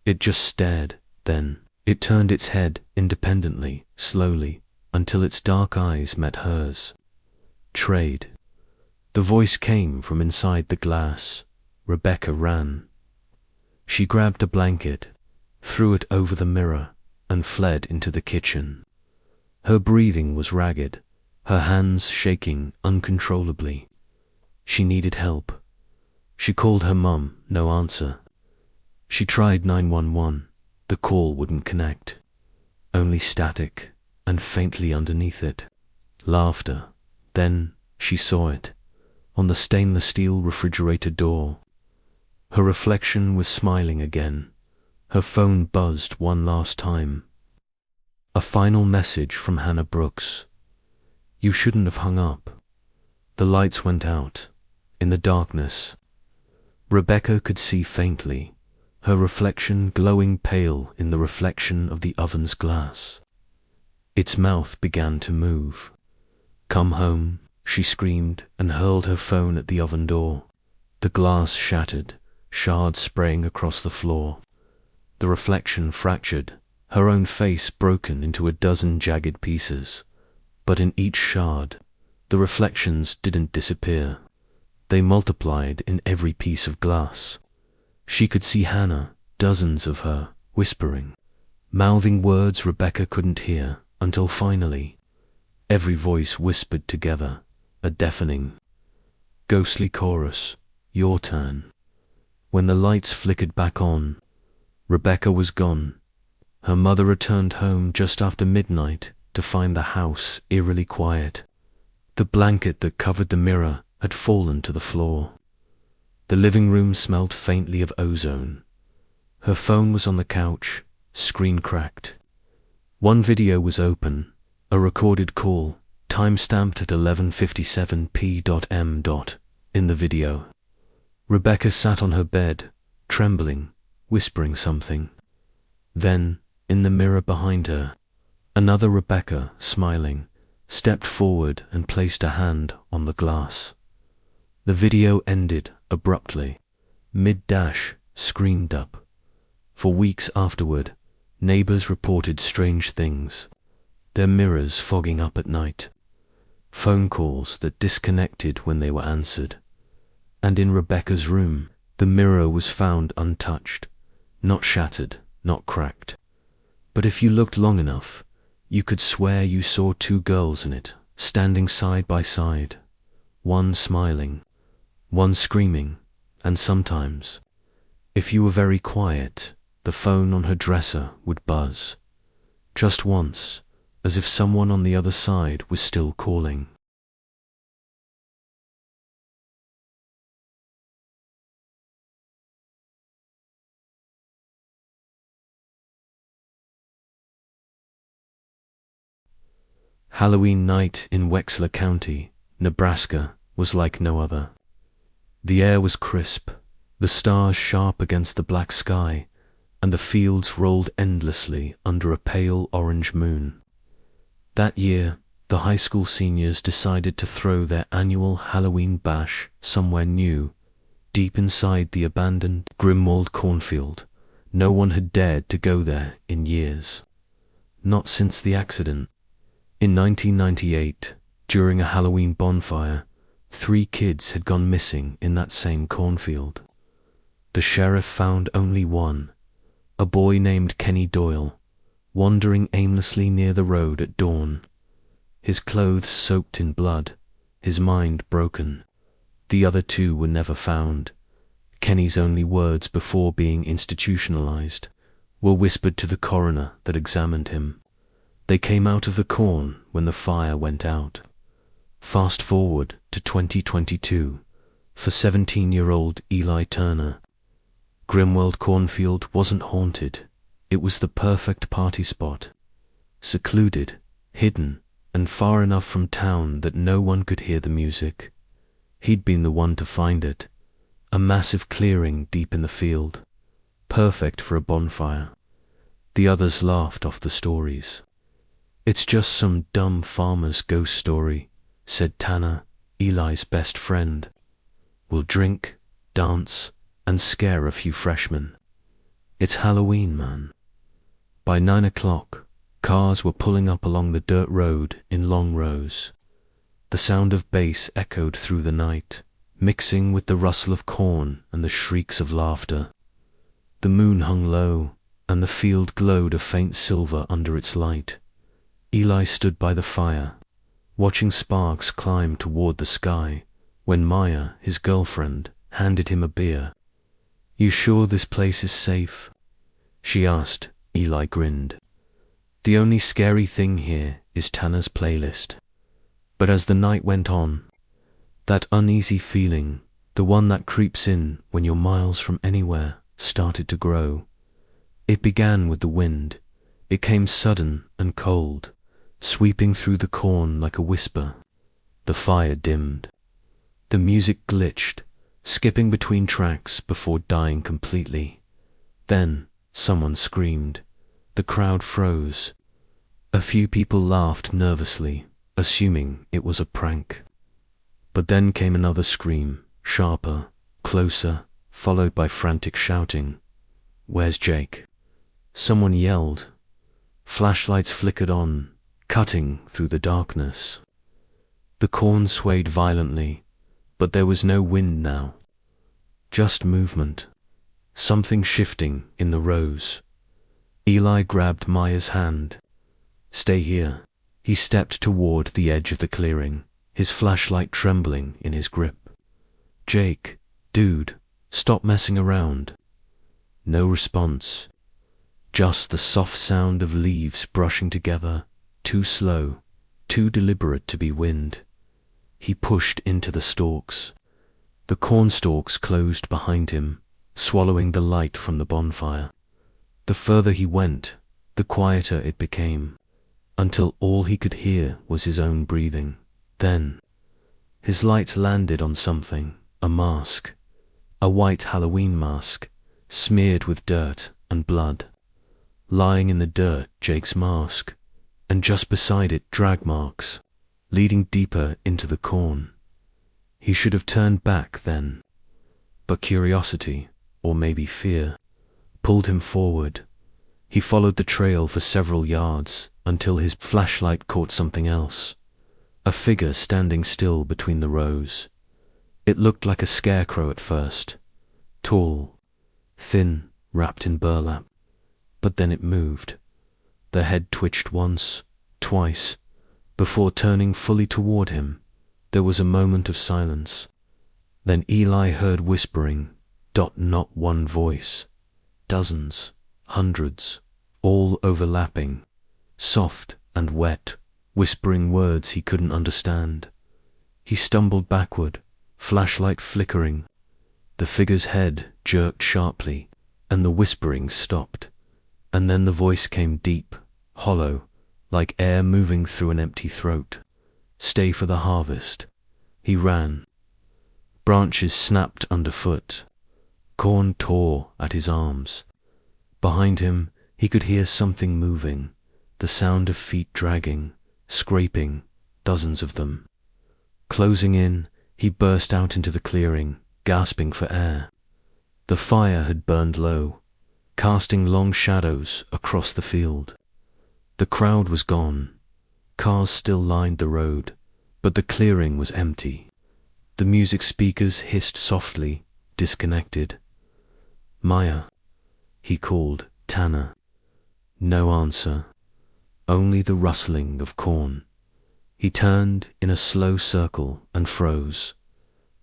It just stared. Then it turned its head independently, slowly, until its dark eyes met hers. "Trade." The voice came from inside the glass. Rebecca ran. She grabbed a blanket, threw it over the mirror, and fled into the kitchen. Her breathing was ragged, her hands shaking uncontrollably. She needed help. She called her mum, no answer. She tried 911. The call wouldn't connect. Only static, and faintly underneath it, laughter. Then she saw it, on the stainless steel refrigerator door. Her reflection was smiling again. Her phone buzzed one last time. A final message from Hannah Brooks. "You shouldn't have hung up." The lights went out. In the darkness, Rebecca could see faintly, her reflection glowing pale in the reflection of the oven's glass. Its mouth began to move. "Come home," she screamed and hurled her phone at the oven door. The glass shattered, shards spraying across the floor. The reflection fractured, her own face broken into a dozen jagged pieces. But in each shard, the reflections didn't disappear. They multiplied in every piece of glass. She could see Hannah, dozens of her, whispering, mouthing words Rebecca couldn't hear, until finally, every voice whispered together, a deafening, ghostly chorus, "Your turn." When the lights flickered back on, Rebecca was gone. Her mother returned home just after midnight to find the house eerily quiet. The blanket that covered the mirror had fallen to the floor. The living room smelled faintly of ozone. Her phone was on the couch, screen cracked. One video was open, a recorded call, time-stamped at 11:57 p.m. In the video, Rebecca sat on her bed, trembling, whispering something. Then, in the mirror behind her, another Rebecca, smiling, stepped forward and placed a hand on the glass. The video ended abruptly. Mid-dash, screened up. For weeks afterward, neighbors reported strange things. Their mirrors fogging up at night. Phone calls that disconnected when they were answered. And in Rebecca's room, the mirror was found untouched, not shattered, not cracked. But if you looked long enough, you could swear you saw two girls in it, standing side by side. one smiling, one screaming, and sometimes, if you were very quiet, the phone on her dresser would buzz. Just once, as if someone on the other side was still calling. Halloween night in Wexler County, Nebraska, was like no other. The air was crisp, the stars sharp against the black sky, and the fields rolled endlessly under a pale orange moon. That year, the high school seniors decided to throw their annual Halloween bash somewhere new, deep inside the abandoned Grimwald cornfield. No one had dared to go there in years. Not since the accident. In 1998, during a Halloween bonfire, 3 kids had gone missing in that same cornfield. The sheriff found only one, a boy named Kenny Doyle, wandering aimlessly near the road at dawn. His clothes soaked in blood, his mind broken. The other 2 were never found. Kenny's only words before being institutionalized were whispered to the coroner that examined him. They came out of the corn when the fire went out. Fast forward to 2022, for 17-year-old Eli Turner. Grimwald Cornfield wasn't haunted. It was the perfect party spot. Secluded, hidden, and far enough from town that no one could hear the music. He'd been the one to find it. A massive clearing deep in the field. Perfect for a bonfire. The others laughed off the stories. "It's just some dumb farmer's ghost story," said Tanner, Eli's best friend. "We'll drink, dance, and scare a few freshmen. It's Halloween, man." By 9 o'clock, cars were pulling up along the dirt road in long rows. The sound of bass echoed through the night, mixing with the rustle of corn and the shrieks of laughter. The moon hung low, and the field glowed a faint silver under its light. Eli stood by the fire, watching sparks climb toward the sky, when Maya, his girlfriend, handed him a beer. "You sure this place is safe?" she asked. Eli grinned. "The only scary thing here is Tanner's playlist." But as the night went on, that uneasy feeling, the one that creeps in when you're miles from anywhere, started to grow. It began with the wind. It came sudden and cold, sweeping through the corn like a whisper. The fire dimmed. The music glitched, skipping between tracks before dying completely. Then someone screamed. The crowd froze. A few people laughed nervously, assuming it was a prank. But then came another scream, sharper, closer, followed by frantic shouting. "Where's Jake?" Someone yelled. Flashlights flickered on, cutting through the darkness. The corn swayed violently, but there was no wind now. Just movement. Something shifting in the rows. Eli grabbed Maya's hand. "Stay here." He stepped toward the edge of the clearing, his flashlight trembling in his grip. "Jake, dude, stop messing around." No response. Just the soft sound of leaves brushing together, too slow, too deliberate to be wind. He pushed into the stalks. The corn stalks closed behind him, swallowing the light from the bonfire. The further he went, the quieter it became, until all he could hear was his own breathing. Then, his light landed on something, a mask, a white Halloween mask, smeared with dirt and blood. Lying in the dirt, Jake's mask, and just beside it drag marks, leading deeper into the corn. He should have turned back then, but curiosity, or maybe fear, pulled him forward. He followed the trail for several yards until his flashlight caught something else, a figure standing still between the rows. It looked like a scarecrow at first, tall, thin, wrapped in burlap, but then it moved. The head twitched once, twice, before turning fully toward him, There was a moment of silence. Then Eli heard whispering, not one voice. Dozens, hundreds, all overlapping, soft and wet, whispering words he couldn't understand. He stumbled backward, flashlight flickering. The figure's head jerked sharply, and the whispering stopped. And then the voice came deep, hollow, like air moving through an empty throat. Stay for the harvest. He ran. Branches snapped underfoot. Corn tore at his arms. Behind him, he could hear something moving, the sound of feet dragging, scraping, dozens of them. Closing in, he burst out into the clearing, gasping for air. The fire had burned low, casting long shadows across the field. The crowd was gone. Cars still lined the road, but the clearing was empty. The music speakers hissed softly, disconnected. "Maya," he called Tanner. No answer, only the rustling of corn. He turned in a slow circle and froze.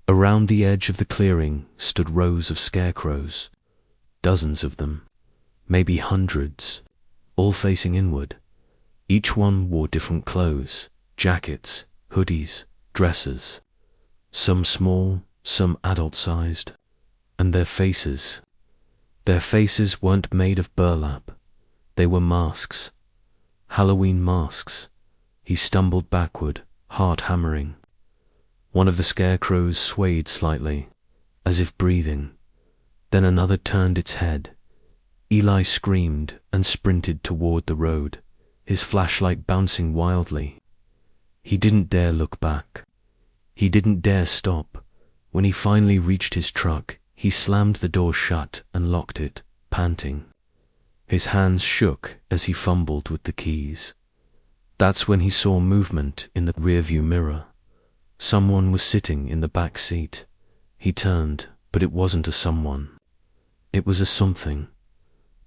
Around the edge of the clearing stood rows of scarecrows, dozens of them, maybe hundreds, all facing inward. Each one wore different clothes, jackets, hoodies, dresses, some small, some adult-sized, and their faces weren't made of burlap. They were masks, Halloween masks. He stumbled backward, heart hammering. One of the scarecrows swayed slightly, as if breathing. Then another turned its head. Eli screamed and sprinted toward the road, his flashlight bouncing wildly. He didn't dare look back. He didn't dare stop. When he finally reached his truck, he slammed the door shut and locked it, panting. His hands shook as he fumbled with the keys. That's when he saw movement in the rearview mirror. Someone was sitting in the back seat. He turned, but it wasn't a someone. It was a something.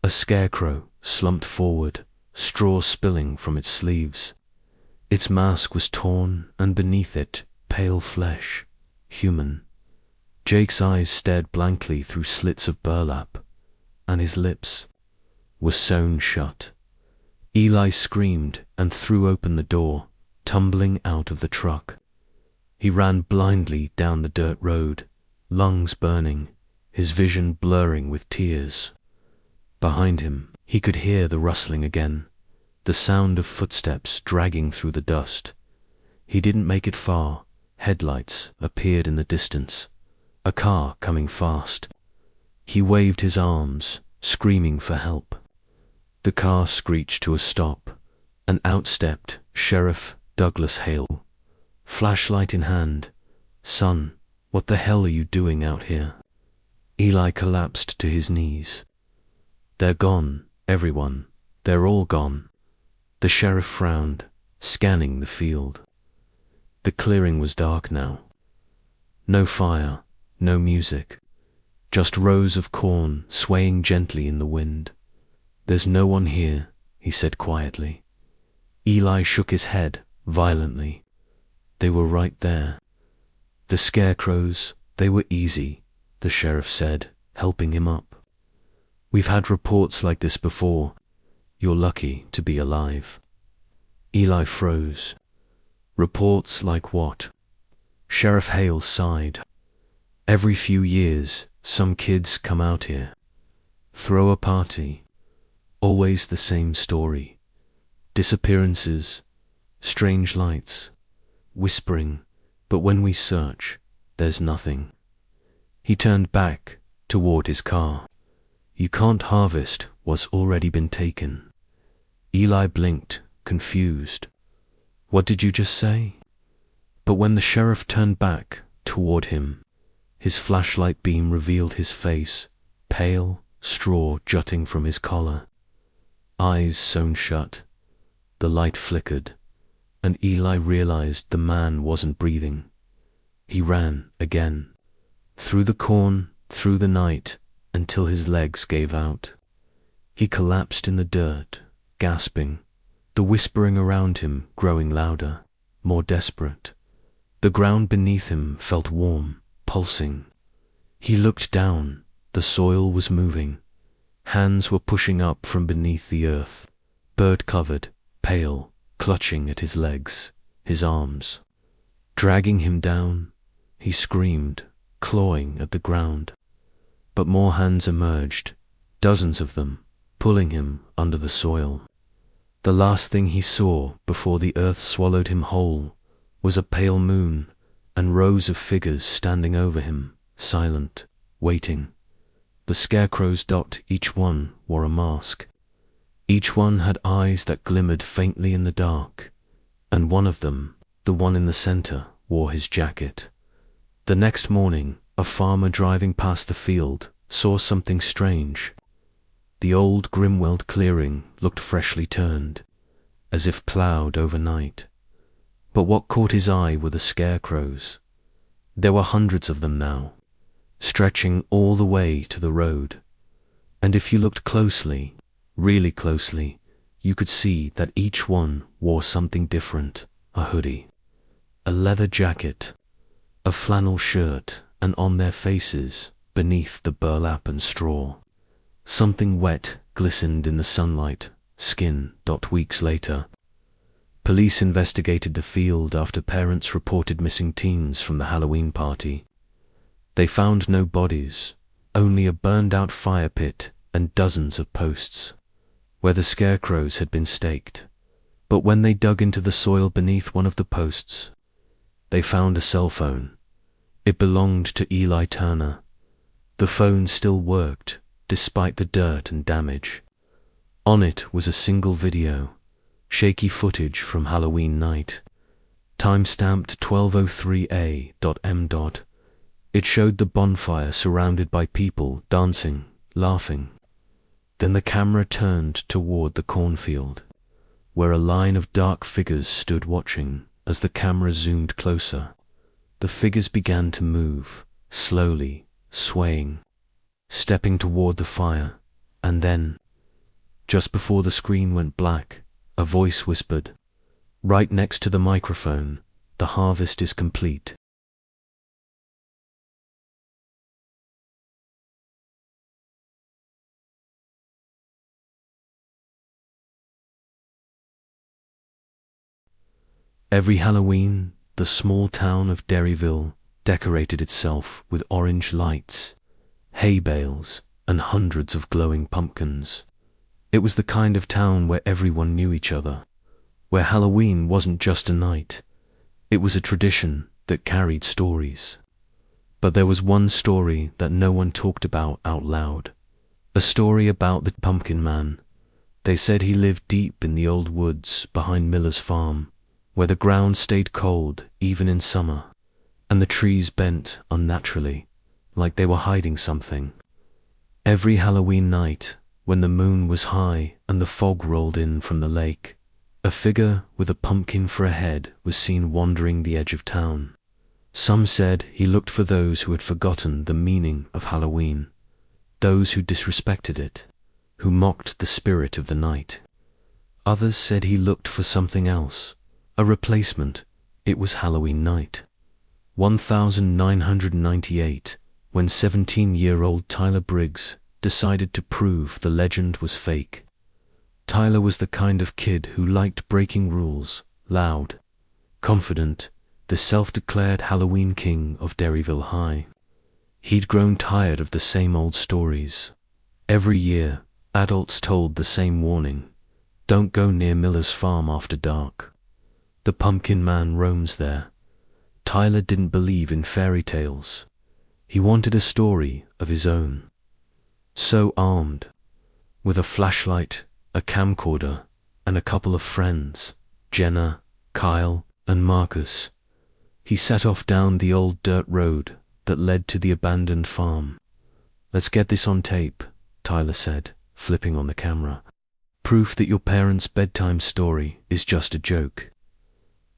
A scarecrow slumped forward, straw spilling from its sleeves. Its mask was torn, and beneath it, pale flesh, human. Jake's eyes stared blankly through slits of burlap, and his lips were sewn shut. Eli screamed and threw open the door, tumbling out of the truck. He ran blindly down the dirt road, lungs burning, his vision blurring with tears. Behind him, he could hear the rustling again, the sound of footsteps dragging through the dust. He didn't make it far. Headlights appeared in the distance, a car coming fast. He waved his arms, screaming for help. The car screeched to a stop, and out stepped Sheriff Douglas Hale, flashlight in hand. "Son, what the hell are you doing out here?" Eli collapsed to his knees. "They're gone, everyone. They're all gone." The sheriff frowned, scanning the field. The clearing was dark now. No fire, no music, just rows of corn swaying gently in the wind. "There's no one here," he said quietly. Eli shook his head violently. They were right there. The scarecrows, they were easy, the sheriff said, helping him up. "We've had reports like this before. You're lucky to be alive." Eli froze. "Reports like what?" Sheriff Hale sighed. "Every few years, some kids come out here, throw a party. Always the same story. Disappearances, strange lights, whispering, but when we search, there's nothing." He turned back toward his car. "You can't harvest what's already been taken." Eli blinked, confused. "What did you just say?" But when the sheriff turned back toward him, his flashlight beam revealed his face, pale, straw jutting from his collar. Eyes sewn shut. The light flickered, and Eli realized the man wasn't breathing. He ran again, through the corn, through the night, until his legs gave out. He collapsed in the dirt, gasping, the whispering around him growing louder, more desperate. The ground beneath him felt warm, pulsing. He looked down. The soil was moving. Hands were pushing up from beneath the earth, bird-covered, pale, clutching at his legs, his arms. Dragging him down, he screamed, clawing at the ground. But more hands emerged, dozens of them, pulling him under the soil. The last thing he saw before the earth swallowed him whole was a pale moon and rows of figures standing over him, silent, waiting. The scarecrows, each one wore a mask. Each one had eyes that glimmered faintly in the dark, and one of them, the one in the center, wore his jacket. The next morning, a farmer driving past the field saw something strange. The old Grimweld clearing looked freshly turned, as if ploughed overnight. But what caught his eye were the scarecrows. There were hundreds of them now, stretching all the way to the road. And if you looked closely, really closely, you could see that each one wore something different: a hoodie, a leather jacket, a flannel shirt, and on their faces, beneath the burlap and straw, something wet glistened in the sunlight: skin. Weeks later, police investigated the field after parents reported missing teens from the Halloween party. They found no bodies, only a burned-out fire pit and dozens of posts, where the scarecrows had been staked. But when they dug into the soil beneath one of the posts, they found a cell phone. It belonged to Eli Turner. The phone still worked, despite the dirt and damage. On it was a single video, shaky footage from Halloween night, time-stamped 12:03 a.m. It showed the bonfire surrounded by people dancing, laughing. Then the camera turned toward the cornfield, where a line of dark figures stood watching. As the camera zoomed closer, the figures began to move, slowly, swaying, stepping toward the fire, and then, just before the screen went black, a voice whispered, right next to the microphone, "The harvest is complete." Every Halloween, the small town of Derryville decorated itself with orange lights, hay bales, and hundreds of glowing pumpkins. It was the kind of town where everyone knew each other, where Halloween wasn't just a night, it was a tradition that carried stories. But there was one story that no one talked about out loud, a story about the Pumpkin Man. They said he lived deep in the old woods behind Miller's farm, where the ground stayed cold even in summer, and the trees bent unnaturally, like they were hiding something. Every Halloween night, when the moon was high and the fog rolled in from the lake, a figure with a pumpkin for a head was seen wandering the edge of town. Some said he looked for those who had forgotten the meaning of Halloween, those who disrespected it, who mocked the spirit of the night. Others said he looked for something else, a replacement. It was Halloween night, 1998, when 17-year-old Tyler Briggs decided to prove the legend was fake. Tyler was the kind of kid who liked breaking rules, loud, confident, the self-declared Halloween king of Derryville High. He'd grown tired of the same old stories. Every year, adults told the same warning: don't go near Miller's farm after dark. The Pumpkin Man roams there. Tyler didn't believe in fairy tales. He wanted a story of his own. So armed, with a flashlight, a camcorder, and a couple of friends, Jenna, Kyle, and Marcus, he set off down the old dirt road that led to the abandoned farm. "Let's get this on tape," Tyler said, flipping on the camera. "Proof that your parents' bedtime story is just a joke."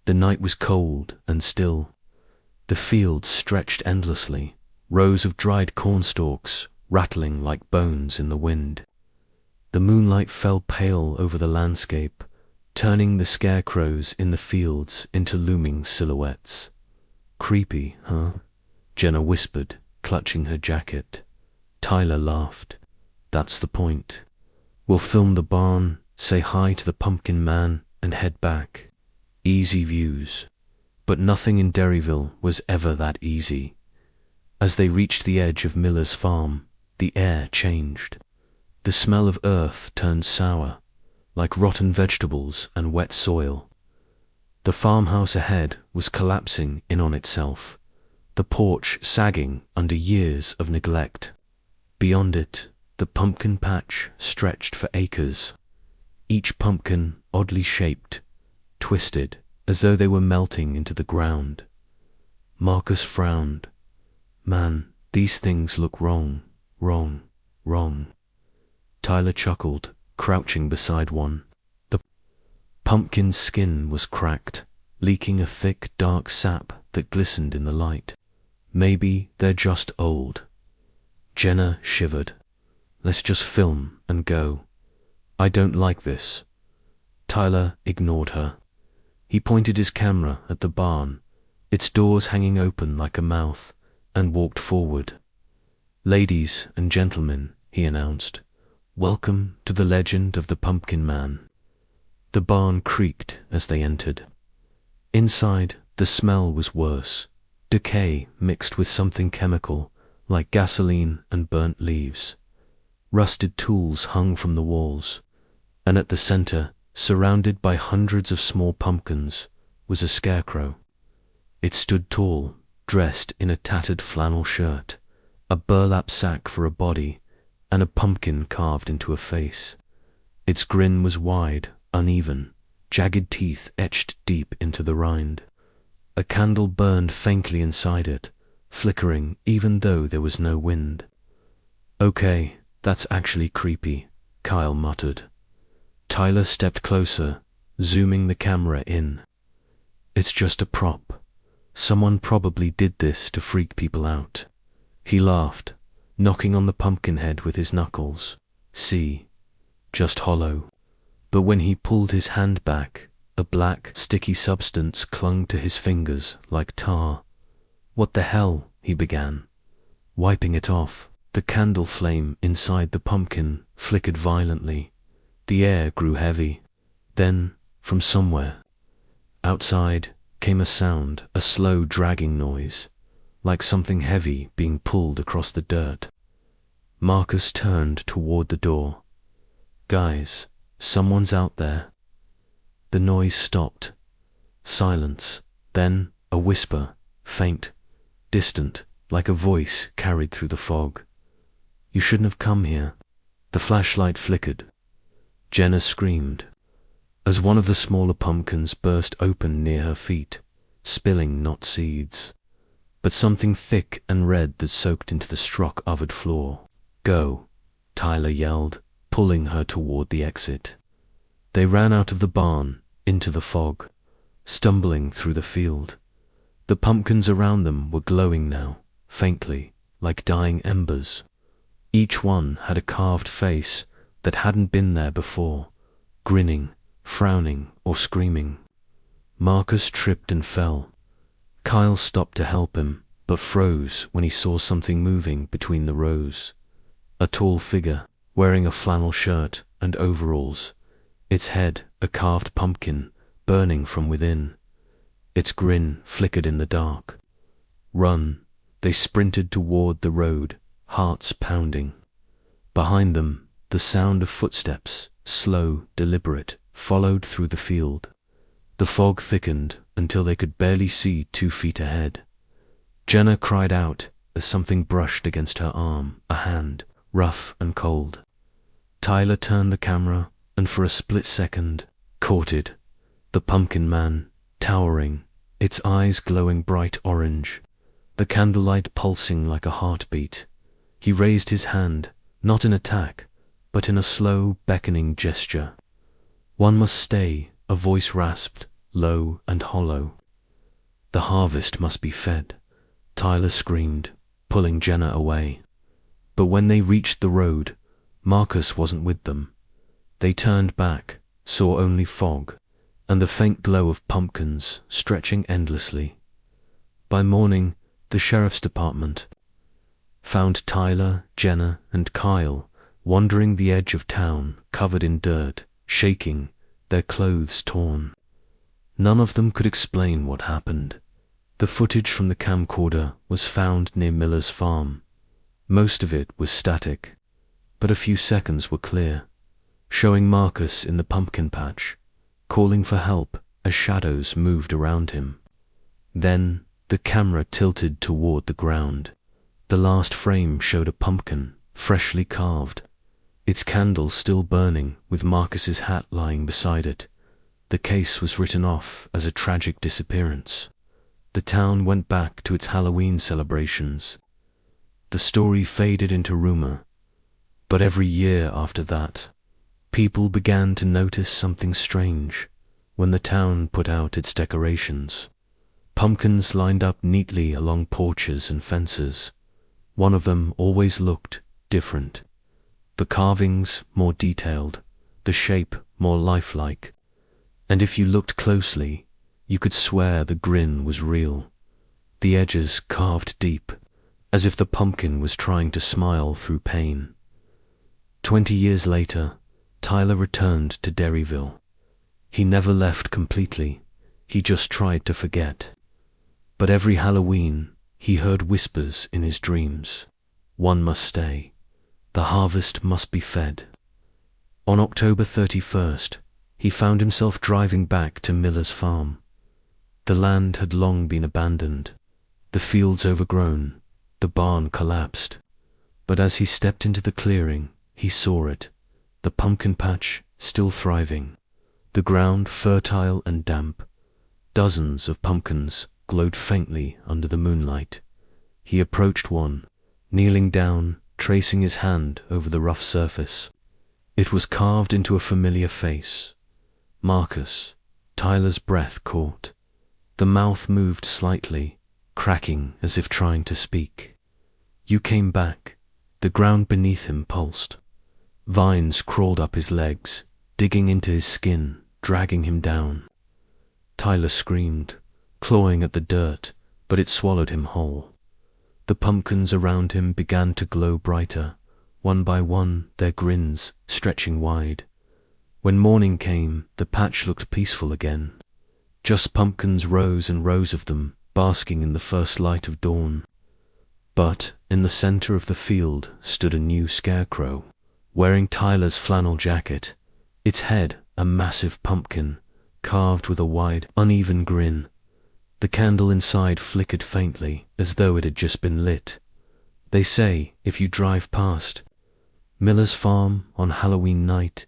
The night was cold and still. The fields stretched endlessly, rows of dried cornstalks rattling like bones in the wind. The moonlight fell pale over the landscape, turning the scarecrows in the fields into looming silhouettes. Creepy, huh? Jenna whispered, clutching her jacket. Tyler laughed. That's the point. We'll film the barn, say hi to the pumpkin man, and head back. Easy views. But nothing in Derryville was ever that easy. As they reached the edge of Miller's farm, the air changed. The smell of earth turned sour, like rotten vegetables and wet soil. The farmhouse ahead was collapsing in on itself, the porch sagging under years of neglect. Beyond it, the pumpkin patch stretched for acres, each pumpkin oddly shaped, twisted, as though they were melting into the ground. Marcus frowned. Man, these things look wrong, wrong, wrong. Tyler chuckled, crouching beside one. The pumpkin's skin was cracked, leaking a thick, dark sap that glistened in the light. Maybe they're just old. Jenna shivered. Let's just film and go. I don't like this. Tyler ignored her. He pointed his camera at the barn, its doors hanging open like a mouth, and walked forward. Ladies and gentlemen, he announced, welcome to the legend of the Pumpkin Man. The barn creaked as they entered. Inside, the smell was worse, decay mixed with something chemical, like gasoline and burnt leaves. Rusted tools hung from the walls, and at the center, surrounded by hundreds of small pumpkins, was a scarecrow. It stood tall, dressed in a tattered flannel shirt, a burlap sack for a body, and a pumpkin carved into a face. Its grin was wide, uneven, jagged teeth etched deep into the rind. A candle burned faintly inside it, flickering even though there was no wind. Okay, that's actually creepy, Kyle muttered. Tyler stepped closer, zooming the camera in. It's just a prop. Someone probably did this to freak people out. He laughed, knocking on the pumpkin head with his knuckles. See, just hollow. But when he pulled his hand back, a black, sticky substance clung to his fingers like tar. What the hell? He began. Wiping it off, the candle flame inside the pumpkin flickered violently. The air grew heavy. Then, from somewhere, outside, came a sound, a slow dragging noise, like something heavy being pulled across the dirt. Marcus turned toward the door. Guys, someone's out there. The noise stopped. Silence. Then a whisper, faint, distant, like a voice carried through the fog. You shouldn't have come here. The flashlight flickered. Jenna screamed, as one of the smaller pumpkins burst open near her feet, spilling not seeds, but something thick and red that soaked into the straw-covered floor. Go, Tyler yelled, pulling her toward the exit. They ran out of the barn, into the fog, stumbling through the field. The pumpkins around them were glowing now, faintly, like dying embers. Each one had a carved face that hadn't been there before, grinning, frowning, or screaming. Marcus tripped and fell. Kyle stopped to help him, but froze when he saw something moving between the rows. A tall figure, wearing a flannel shirt and overalls, its head a carved pumpkin, burning from within. Its grin flickered in the dark. Run! They sprinted toward the road, hearts pounding. Behind them, the sound of footsteps, slow, deliberate, followed through the field. The fog thickened until they could barely see 2 feet ahead. Jenna cried out as something brushed against her arm, a hand, rough and cold. Tyler turned the camera and for a split second caught it. The pumpkin man, towering, its eyes glowing bright orange, the candlelight pulsing like a heartbeat. He raised his hand, not in attack, but in a slow, beckoning gesture. One must stay, a voice rasped, low and hollow. The harvest must be fed, Tyler screamed, pulling Jenna away. But when they reached the road, Marcus wasn't with them. They turned back, saw only fog, and the faint glow of pumpkins stretching endlessly. By morning, the sheriff's department found Tyler, Jenna, and Kyle wandering the edge of town, covered in dirt, shaking, their clothes torn. None of them could explain what happened. The footage from the camcorder was found near Miller's farm. Most of it was static, but a few seconds were clear, showing Marcus in the pumpkin patch, calling for help as shadows moved around him. Then the camera tilted toward the ground. The last frame showed a pumpkin, freshly carved, its candle still burning, with Marcus's hat lying beside it. The case was written off as a tragic disappearance. The town went back to its Halloween celebrations. The story faded into rumor, but every year after that, people began to notice something strange when the town put out its decorations. Pumpkins lined up neatly along porches and fences. One of them always looked different. The carvings more detailed, the shape more lifelike. And if you looked closely, you could swear the grin was real. The edges carved deep, as if the pumpkin was trying to smile through pain. 20 years later, Tyler returned to Derryville. He never left completely. He just tried to forget. But every Halloween, he heard whispers in his dreams. One must stay. The harvest must be fed. On October 31st, he found himself driving back to Miller's farm. The land had long been abandoned, the fields overgrown, the barn collapsed. But as he stepped into the clearing, he saw it, the pumpkin patch still thriving, the ground fertile and damp. Dozens of pumpkins glowed faintly under the moonlight. He approached one, kneeling down, tracing his hand over the rough surface. It was carved into a familiar face. Marcus. Tyler's breath caught. The mouth moved slightly, cracking as if trying to speak. "You came back." The ground beneath him pulsed. Vines crawled up his legs, digging into his skin, dragging him down. Tyler screamed, clawing at the dirt, but it swallowed him whole. The pumpkins around him began to glow brighter, one by one, their grins stretching wide. When morning came, the patch looked peaceful again. Just pumpkins, rows and rows of them, basking in the first light of dawn. But in the center of the field stood a new scarecrow, wearing Tyler's flannel jacket, its head a massive pumpkin, carved with a wide, uneven grin. The candle inside flickered faintly, as though it had just been lit. They say if you drive past Miller's farm on Halloween night,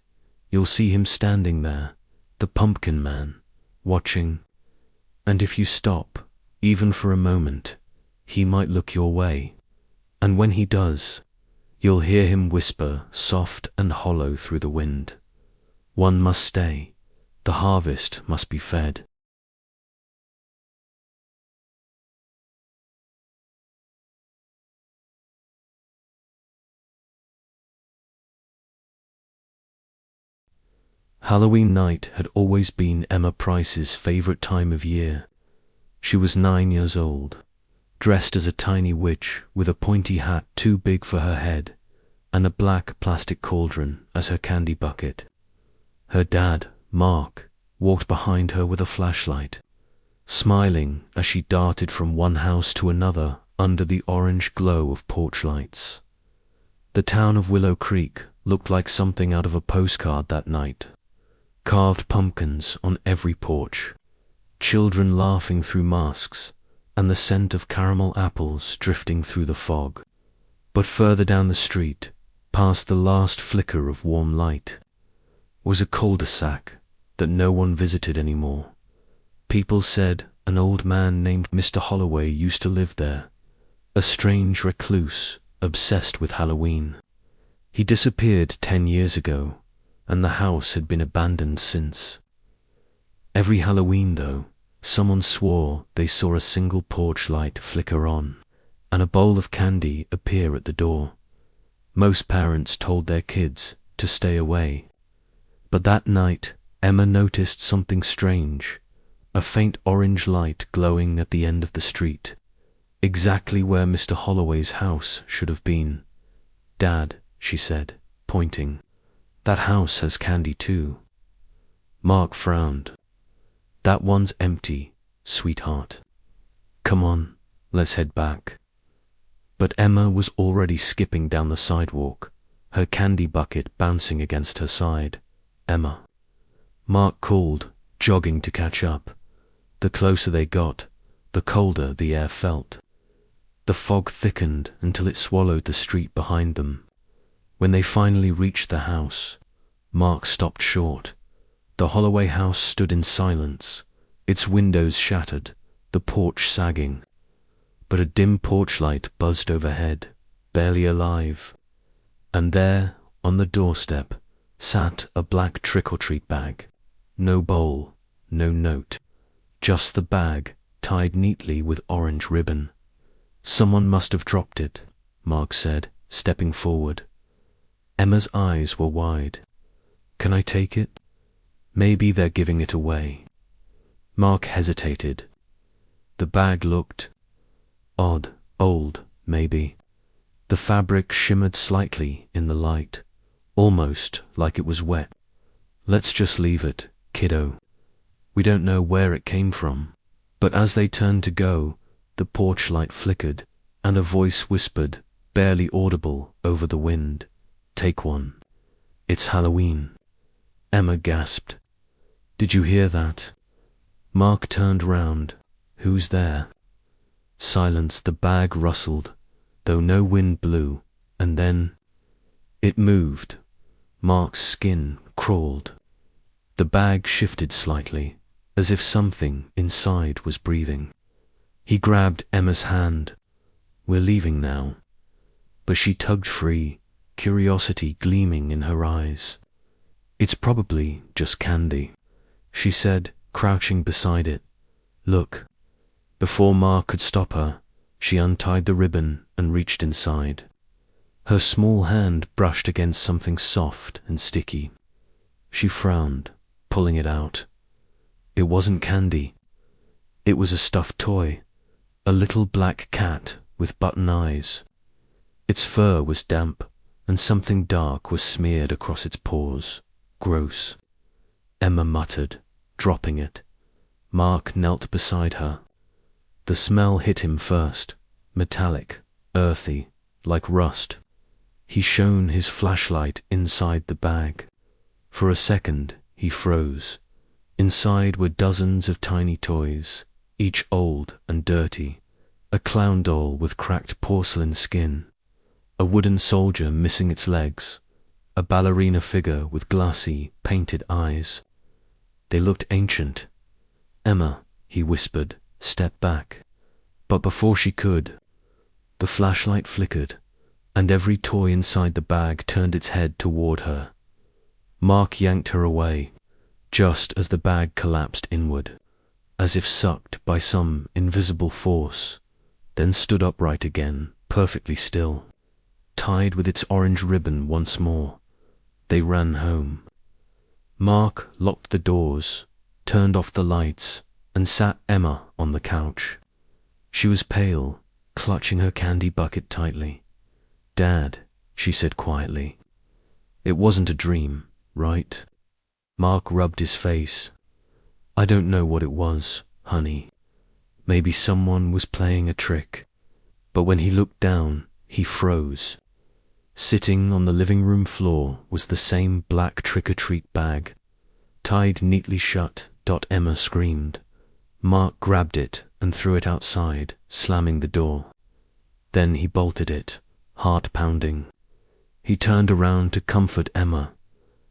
you'll see him standing there, the pumpkin man, watching. And if you stop, even for a moment, he might look your way. And when he does, you'll hear him whisper, soft and hollow through the wind, "One must stay. The harvest must be fed." Halloween night had always been Emma Price's favorite time of year. She was 9 years old, dressed as a tiny witch with a pointy hat too big for her head and a black plastic cauldron as her candy bucket. Her dad, Mark, walked behind her with a flashlight, smiling as she darted from one house to another under the orange glow of porch lights. The town of Willow Creek looked like something out of a postcard that night. Carved pumpkins on every porch, children laughing through masks, and the scent of caramel apples drifting through the fog. But further down the street, past the last flicker of warm light, was a cul-de-sac that no one visited anymore. People said an old man named Mr. Holloway used to live there, a strange recluse obsessed with Halloween. He disappeared 10 years ago, and the house had been abandoned since. Every Halloween, though, someone swore they saw a single porch light flicker on, and a bowl of candy appear at the door. Most parents told their kids to stay away. But that night, Emma noticed something strange. a faint orange light glowing at the end of the street, exactly where Mr. Holloway's house should have been. "Dad," she said, pointing, "that house has candy too." Mark frowned. "That one's empty, sweetheart. Come on, let's head back." But Emma was already skipping down the sidewalk, her candy bucket bouncing against her side. "Emma," Mark called, jogging to catch up. The closer they got, the colder the air felt. The fog thickened until it swallowed the street behind them. When they finally reached the house, Mark stopped short. The Holloway house stood in silence, its windows shattered, the porch sagging. But a dim porch light buzzed overhead, barely alive. And there, on the doorstep, sat a black trick-or-treat bag. No bowl, no note. Just the bag, tied neatly with orange ribbon. "Someone must have dropped it," Mark said, stepping forward. Emma's eyes were wide. "Can I take it? Maybe they're giving it away." Mark hesitated. The bag looked odd, old, maybe. The fabric shimmered slightly in the light, almost like it was wet. "Let's just leave it, kiddo. We don't know where it came from." But as they turned to go, the porch light flickered, and a voice whispered, barely audible over the wind, "Take one. It's Halloween." Emma gasped. "Did you hear that?" Mark turned round. "Who's there?" Silence. The bag rustled, though no wind blew, and then it moved. Mark's skin crawled. The bag shifted slightly, as if something inside was breathing. He grabbed Emma's hand. "We're leaving now." But she tugged free, curiosity gleaming in her eyes. "It's probably just candy," she said, crouching beside it. "Look." Before Mark could stop her, she untied the ribbon and reached inside. Her small hand brushed against something soft and sticky. She frowned, pulling it out. It wasn't candy. It was a stuffed toy, a little black cat with button eyes. Its fur was damp, and something dark was smeared across its paws. Gross. Emma muttered, dropping it. Mark knelt beside her. The smell hit him first, metallic, earthy, like rust. He shone his flashlight inside the bag. For a second, he froze. Inside were dozens of tiny toys, each old and dirty. A clown doll with cracked porcelain skin, a wooden soldier missing its legs, a ballerina figure with glassy, painted eyes. They looked ancient. "Emma," he whispered, "step back." But before she could, the flashlight flickered, and every toy inside the bag turned its head toward her. Mark yanked her away, just as the bag collapsed inward, as if sucked by some invisible force, then stood upright again, perfectly still, tied with its orange ribbon once more. They ran home. Mark locked the doors, turned off the lights, and sat Emma on the couch. She was pale, clutching her candy bucket tightly. "Dad," she said quietly, "it wasn't a dream, right?" Mark rubbed his face. "I don't know what it was, honey. Maybe someone was playing a trick." But when he looked down, he froze. Sitting on the living room floor was the same black trick-or-treat bag, tied neatly shut. Emma screamed. Mark grabbed it and threw it outside, slamming the door. Then he bolted it, heart pounding. He turned around to comfort Emma,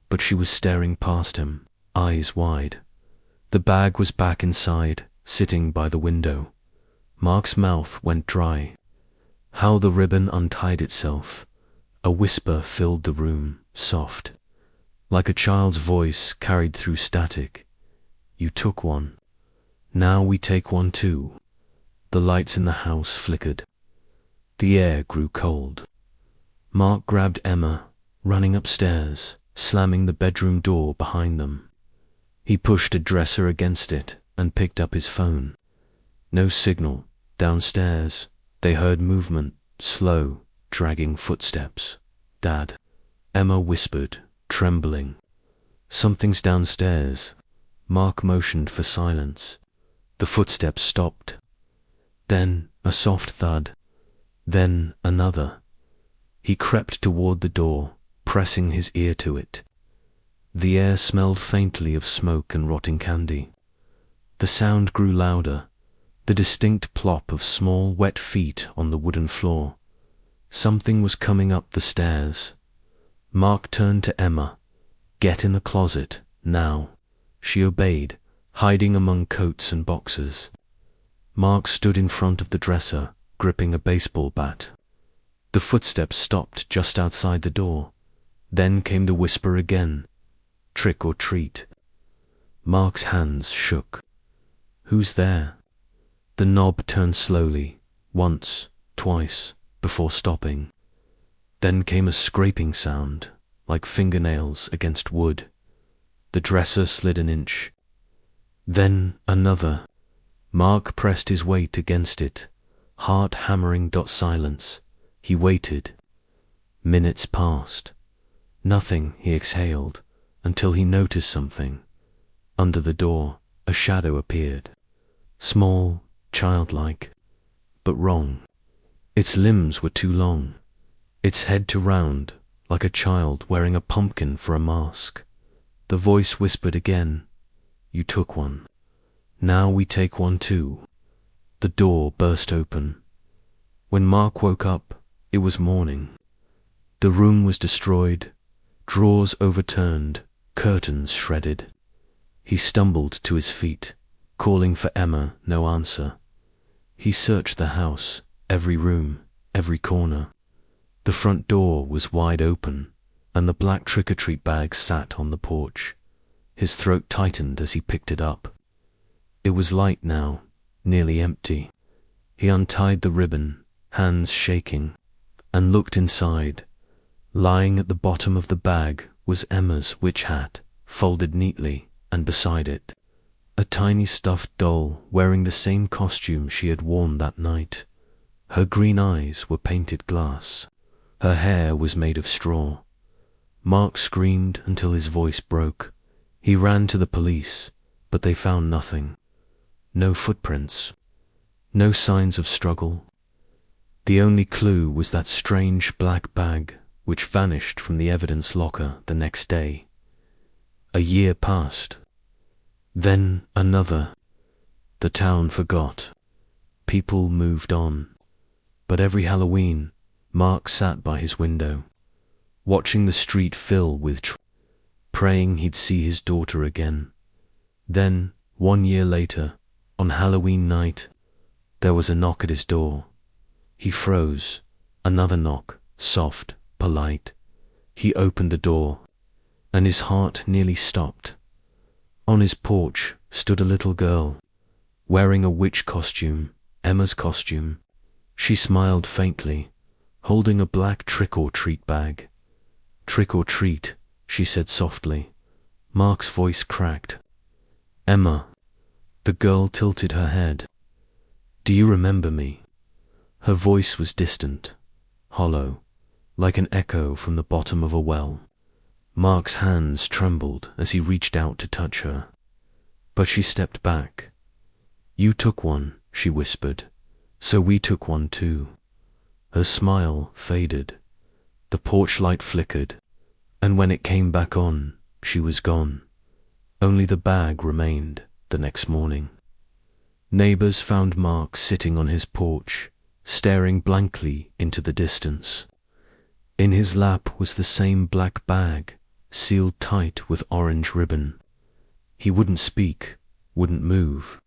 but she was staring past him, eyes wide. The bag was back inside, sitting by the window. Mark's mouth went dry. How the ribbon untied itself. A whisper filled the room, soft, like a child's voice carried through static. "You took one. Now we take one too." The lights in the house flickered. The air grew cold. Mark grabbed Emma, running upstairs, slamming the bedroom door behind them. He pushed a dresser against it and picked up his phone. No signal. Downstairs, they heard movement, slow, dragging footsteps. "Dad," Emma whispered, trembling. "Something's downstairs." Mark motioned for silence. The footsteps stopped. Then a soft thud. Then another. He crept toward the door, pressing his ear to it. The air smelled faintly of smoke and rotting candy. The sound grew louder, the distinct plop of small, wet feet on the wooden floor. Something was coming up the stairs. Mark turned to Emma. "Get in the closet, now." She obeyed, hiding among coats and boxes. Mark stood in front of the dresser, gripping a baseball bat. The footsteps stopped just outside the door. Then came the whisper again. "Trick or treat." Mark's hands shook. "Who's there?" The knob turned slowly, once, twice, before stopping. Then came a scraping sound, like fingernails against wood. The dresser slid an inch. Then another. Mark pressed his weight against it, heart hammering. Silence. He waited. Minutes passed. Nothing, he exhaled, until he noticed something. Under the door, a shadow appeared. Small, childlike, but wrong. Its limbs were too long, its head too round, like a child wearing a pumpkin for a mask. The voice whispered again, "You took one. Now we take one too." The door burst open. When Mark woke up, it was morning. The room was destroyed, drawers overturned, curtains shredded. He stumbled to his feet, calling for Emma, no answer. He searched the house, every room, every corner. The front door was wide open, and the black trick-or-treat bag sat on the porch. His throat tightened as he picked it up. It was light now, nearly empty. He untied the ribbon, hands shaking, and looked inside. Lying at the bottom of the bag was Emma's witch hat, folded neatly, and beside it, a tiny stuffed doll wearing the same costume she had worn that night. Her green eyes were painted glass. Her hair was made of straw. Mark screamed until his voice broke. He ran to the police, but they found nothing. No footprints. No signs of struggle. The only clue was that strange black bag which vanished from the evidence locker the next day. A year passed. Then another. The town forgot. People moved on. But every Halloween, Mark sat by his window, watching the street fill with praying he'd see his daughter again. Then, 1 year later, on Halloween night, there was a knock at his door. He froze. Another knock, soft, polite. He opened the door, and his heart nearly stopped. On his porch stood a little girl, wearing a witch costume, Emma's costume. She smiled faintly, holding a black trick-or-treat bag. "Trick or treat," she said softly. Mark's voice cracked. "Emma." The girl tilted her head. "Do you remember me?" Her voice was distant, hollow, like an echo from the bottom of a well. Mark's hands trembled as he reached out to touch her. But she stepped back. "You took one," she whispered, "so we took one too." Her smile faded. The porch light flickered, and when it came back on, she was gone. Only the bag remained the next morning. Neighbors found Mark sitting on his porch, staring blankly into the distance. In his lap was the same black bag, sealed tight with orange ribbon. He wouldn't speak, wouldn't move,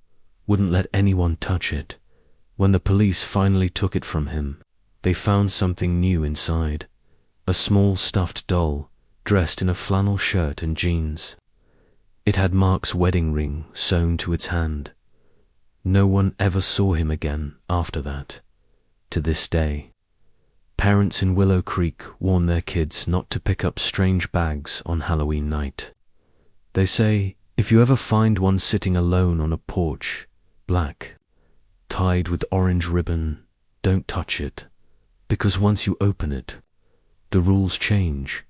wouldn't let anyone touch it. When the police finally took it from him, they found something new inside. A small stuffed doll, dressed in a flannel shirt and jeans. It had Mark's wedding ring sewn to its hand. No one ever saw him again after that, to this day. Parents in Willow Creek warn their kids not to pick up strange bags on Halloween night. They say If you ever find one sitting alone on a porch, black, tied with orange ribbon, don't touch it, because once you open it, the rules change.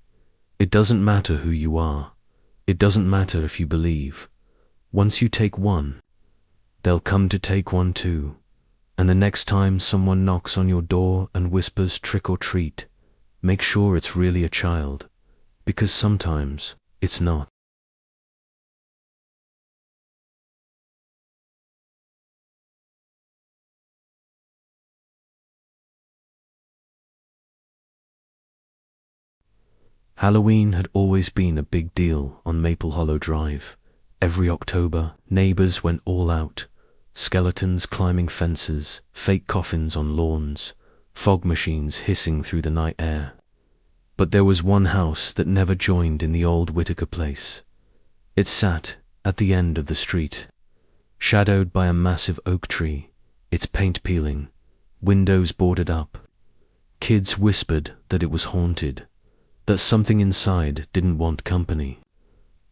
It doesn't matter who you are. It doesn't matter if you believe. Once you take one, they'll come to take one too. And the next time someone knocks on your door and whispers trick or treat, make sure it's really a child, because sometimes it's not. Halloween had always been a big deal on Maple Hollow Drive. Every October, neighbors went all out. Skeletons climbing fences, fake coffins on lawns, fog machines hissing through the night air. But there was one house that never joined in the old Whitaker place. It sat at the end of the street, shadowed by a massive oak tree, its paint peeling, windows boarded up. Kids whispered that it was haunted, that something inside didn't want company.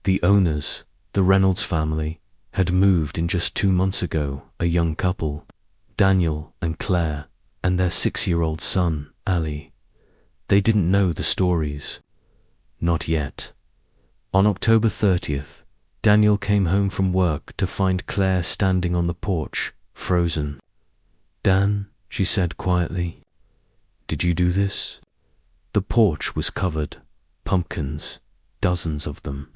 The owners, the Reynolds family, had moved in just 2 months ago, a young couple, Daniel and Claire, and their 6-year-old son, Ali. They didn't know the stories. Not yet. On October 30th, Daniel came home from work to find Claire standing on the porch, frozen. "Dan," she said quietly, "did you do this?" The porch was covered, pumpkins, dozens of them,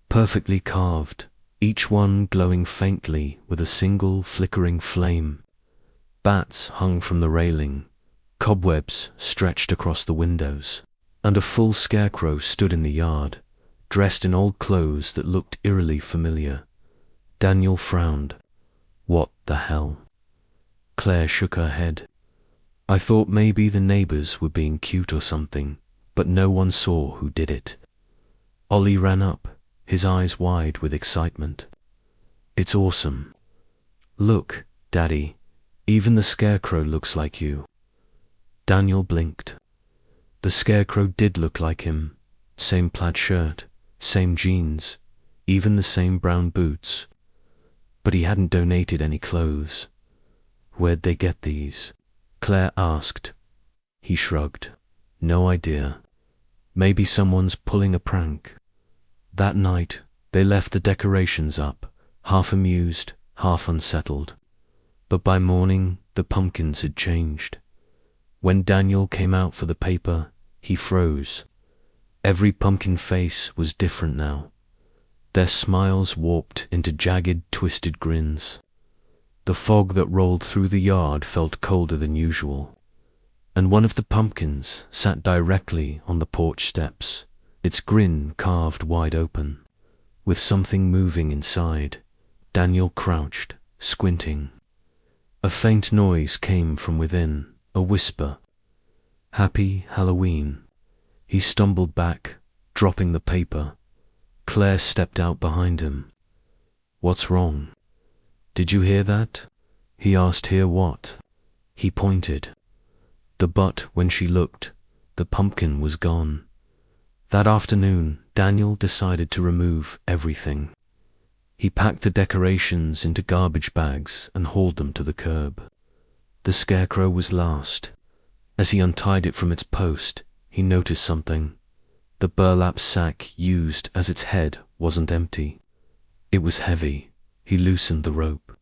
perfectly carved, each one glowing faintly with a single flickering flame. Bats hung from the railing, cobwebs stretched across the windows, and a full scarecrow stood in the yard, dressed in old clothes that looked eerily familiar. Daniel frowned. "What the hell?" Claire shook her head. "I thought maybe the neighbors were being cute or something, but no one saw who did it." Ollie ran up, his eyes wide with excitement. "It's awesome. Look, Daddy, even the scarecrow looks like you." Daniel blinked. The scarecrow did look like him, same plaid shirt, same jeans, even the same brown boots. But he hadn't donated any clothes. "Where'd they get these?" Claire asked. He shrugged. "No idea. Maybe someone's pulling a prank." That night, they left the decorations up, half amused, half unsettled. But by morning, the pumpkins had changed. When Daniel came out for the paper, he froze. Every pumpkin face was different now. Their smiles warped into jagged, twisted grins. The fog that rolled through the yard felt colder than usual. And one of the pumpkins sat directly on the porch steps, its grin carved wide open. With something moving inside, Daniel crouched, squinting. A faint noise came from within, a whisper. "Happy Halloween." He stumbled back, dropping the paper. Claire stepped out behind him. "What's wrong?" "Did you hear that?" He asked. "Hear what?" He pointed. But when she looked, the pumpkin was gone. That afternoon, Daniel decided to remove everything. He packed the decorations into garbage bags and hauled them to the curb. The scarecrow was last. As he untied it from its post, he noticed something. The burlap sack used as its head wasn't empty. It was heavy. He loosened the rope,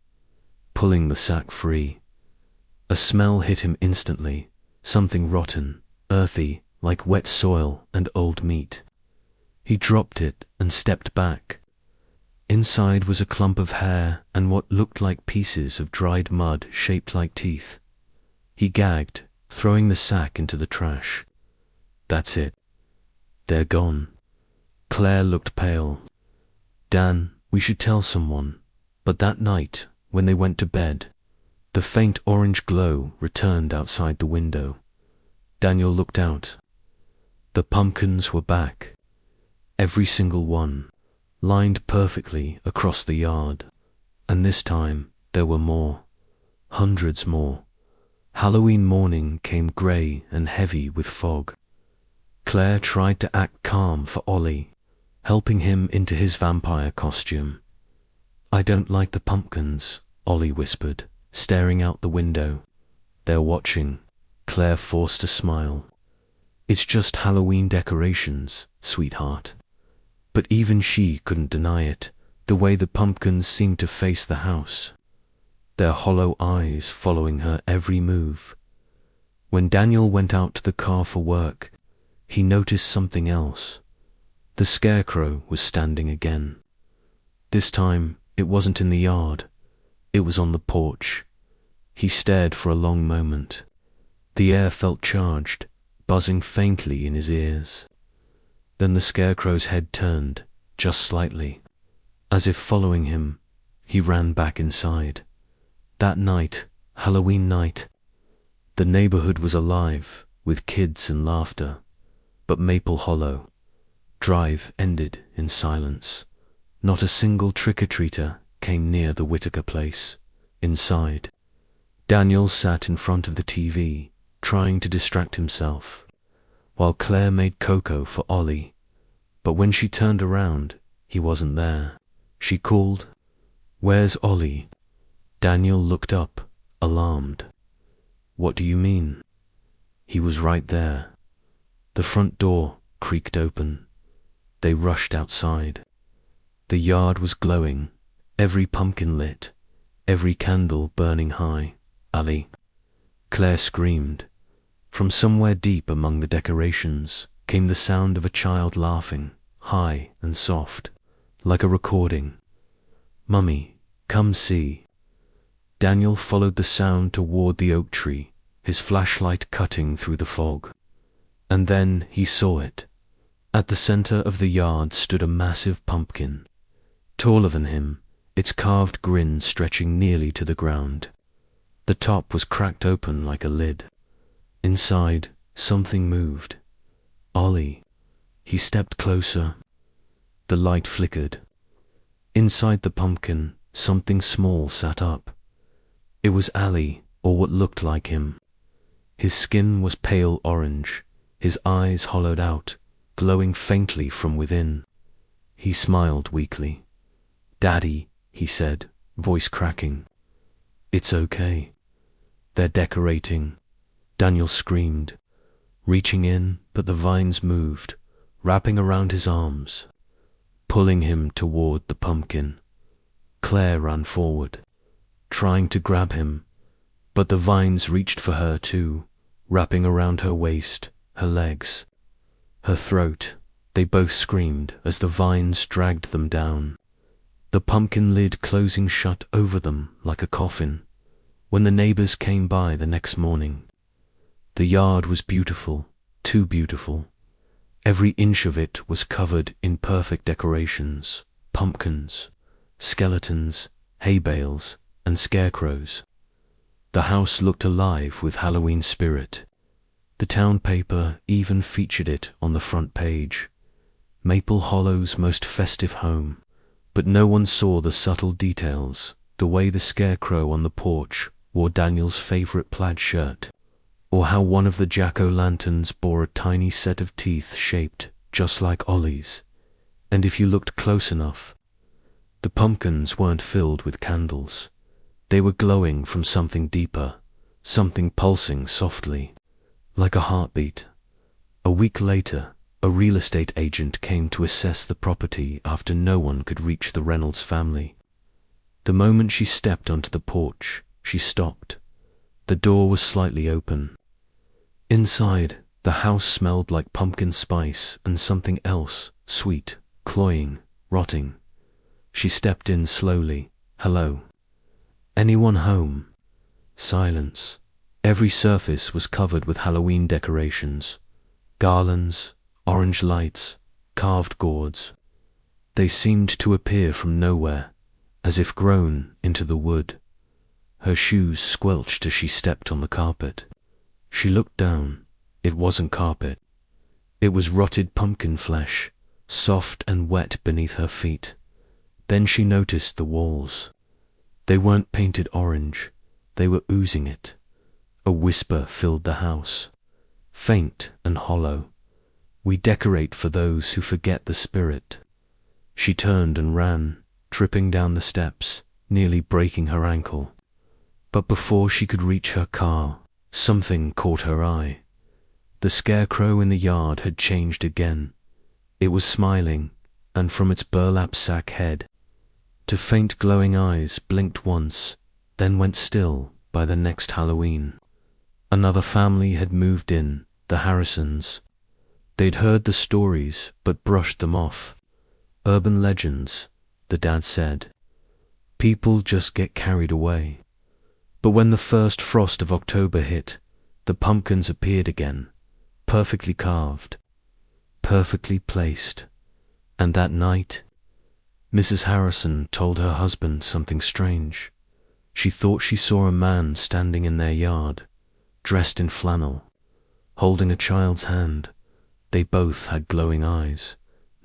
pulling the sack free. A smell hit him instantly, something rotten, earthy, like wet soil and old meat. He dropped it and stepped back. Inside was a clump of hair and what looked like pieces of dried mud shaped like teeth. He gagged, throwing the sack into the trash. "That's it. They're gone." Claire looked pale. "Dan, we should tell someone." But that night, when they went to bed, the faint orange glow returned outside the window. Daniel looked out. The pumpkins were back. Every single one, lined perfectly across the yard. And this time, there were more. Hundreds more. Halloween morning came grey and heavy with fog. Claire tried to act calm for Ollie, helping him into his vampire costume. "I don't like the pumpkins," Ollie whispered, staring out the window. "They're watching." Claire forced a smile. "It's just Halloween decorations, sweetheart." But even she couldn't deny it, the way the pumpkins seemed to face the house, their hollow eyes following her every move. When Daniel went out to the car for work, he noticed something else. The scarecrow was standing again. This time, it wasn't in the yard. It was on the porch. He stared for a long moment. The air felt charged, buzzing faintly in his ears. Then the scarecrow's head turned, just slightly. As if following him, he ran back inside. That night, Halloween night, the neighborhood was alive, with kids and laughter. But Maple Hollow Drive ended in silence. Not a single trick-or-treater came near the Whitaker place. Inside, Daniel sat in front of the TV, trying to distract himself, while Claire made cocoa for Ollie. But when she turned around, he wasn't there. She called, "Where's Ollie?" Daniel looked up, alarmed. "What do you mean?" He was right there. The front door creaked open. They rushed outside. The yard was glowing, every pumpkin lit, every candle burning high. "Ali!" Claire screamed. From somewhere deep among the decorations came the sound of a child laughing, high and soft, like a recording. "Mummy, come see." Daniel followed the sound toward the oak tree, his flashlight cutting through the fog. And then he saw it. At the center of the yard stood a massive pumpkin. Taller than him, its carved grin stretching nearly to the ground. The top was cracked open like a lid. Inside, something moved. Ollie. He stepped closer. The light flickered. Inside the pumpkin, something small sat up. It was Ali, or what looked like him. His skin was pale orange, his eyes hollowed out, glowing faintly from within. He smiled weakly. "Daddy," he said, voice cracking. "It's okay. They're decorating." Daniel screamed, reaching in, but the vines moved, wrapping around his arms, pulling him toward the pumpkin. Claire ran forward, trying to grab him, but the vines reached for her too, wrapping around her waist, her legs, her throat. They both screamed as the vines dragged them down, the pumpkin lid closing shut over them like a coffin. When the neighbors came by the next morning, the yard was beautiful, too beautiful. Every inch of it was covered in perfect decorations, pumpkins, skeletons, hay bales, and scarecrows. The house looked alive with Halloween spirit. The town paper even featured it on the front page. Maple Hollow's most festive home. But no one saw the subtle details, the way the scarecrow on the porch wore Daniel's favorite plaid shirt, or how one of the jack-o'-lanterns bore a tiny set of teeth shaped just like Ollie's. And if you looked close enough, the pumpkins weren't filled with candles. They were glowing from something deeper, something pulsing softly, like a heartbeat. A week later, a real estate agent came to assess the property after no one could reach the Reynolds family. The moment she stepped onto the porch, she stopped. The door was slightly open. Inside, the house smelled like pumpkin spice and something else, sweet, cloying, rotting. She stepped in slowly. "Hello. Anyone home?" Silence. Every surface was covered with Halloween decorations, garlands, orange lights, carved gourds. They seemed to appear from nowhere, as if grown into the wood. Her shoes squelched as she stepped on the carpet. She looked down. It wasn't carpet. It was rotted pumpkin flesh, soft and wet beneath her feet. Then she noticed the walls. They weren't painted orange. They were oozing it. A whisper filled the house, faint and hollow. "We decorate for those who forget the spirit." She turned and ran, tripping down the steps, nearly breaking her ankle. But before she could reach her car, something caught her eye. The scarecrow in the yard had changed again. It was smiling, and from its burlap sack head to faint glowing eyes blinked once, then went still by the next Halloween. Another family had moved in, the Harrisons. They'd heard the stories, but brushed them off. Urban legends, the dad said. People just get carried away. But when the first frost of October hit, the pumpkins appeared again, perfectly carved, perfectly placed. And that night, Mrs. Harrison told her husband something strange. She thought she saw a man standing in their yard, dressed in flannel, holding a child's hand. They both had glowing eyes.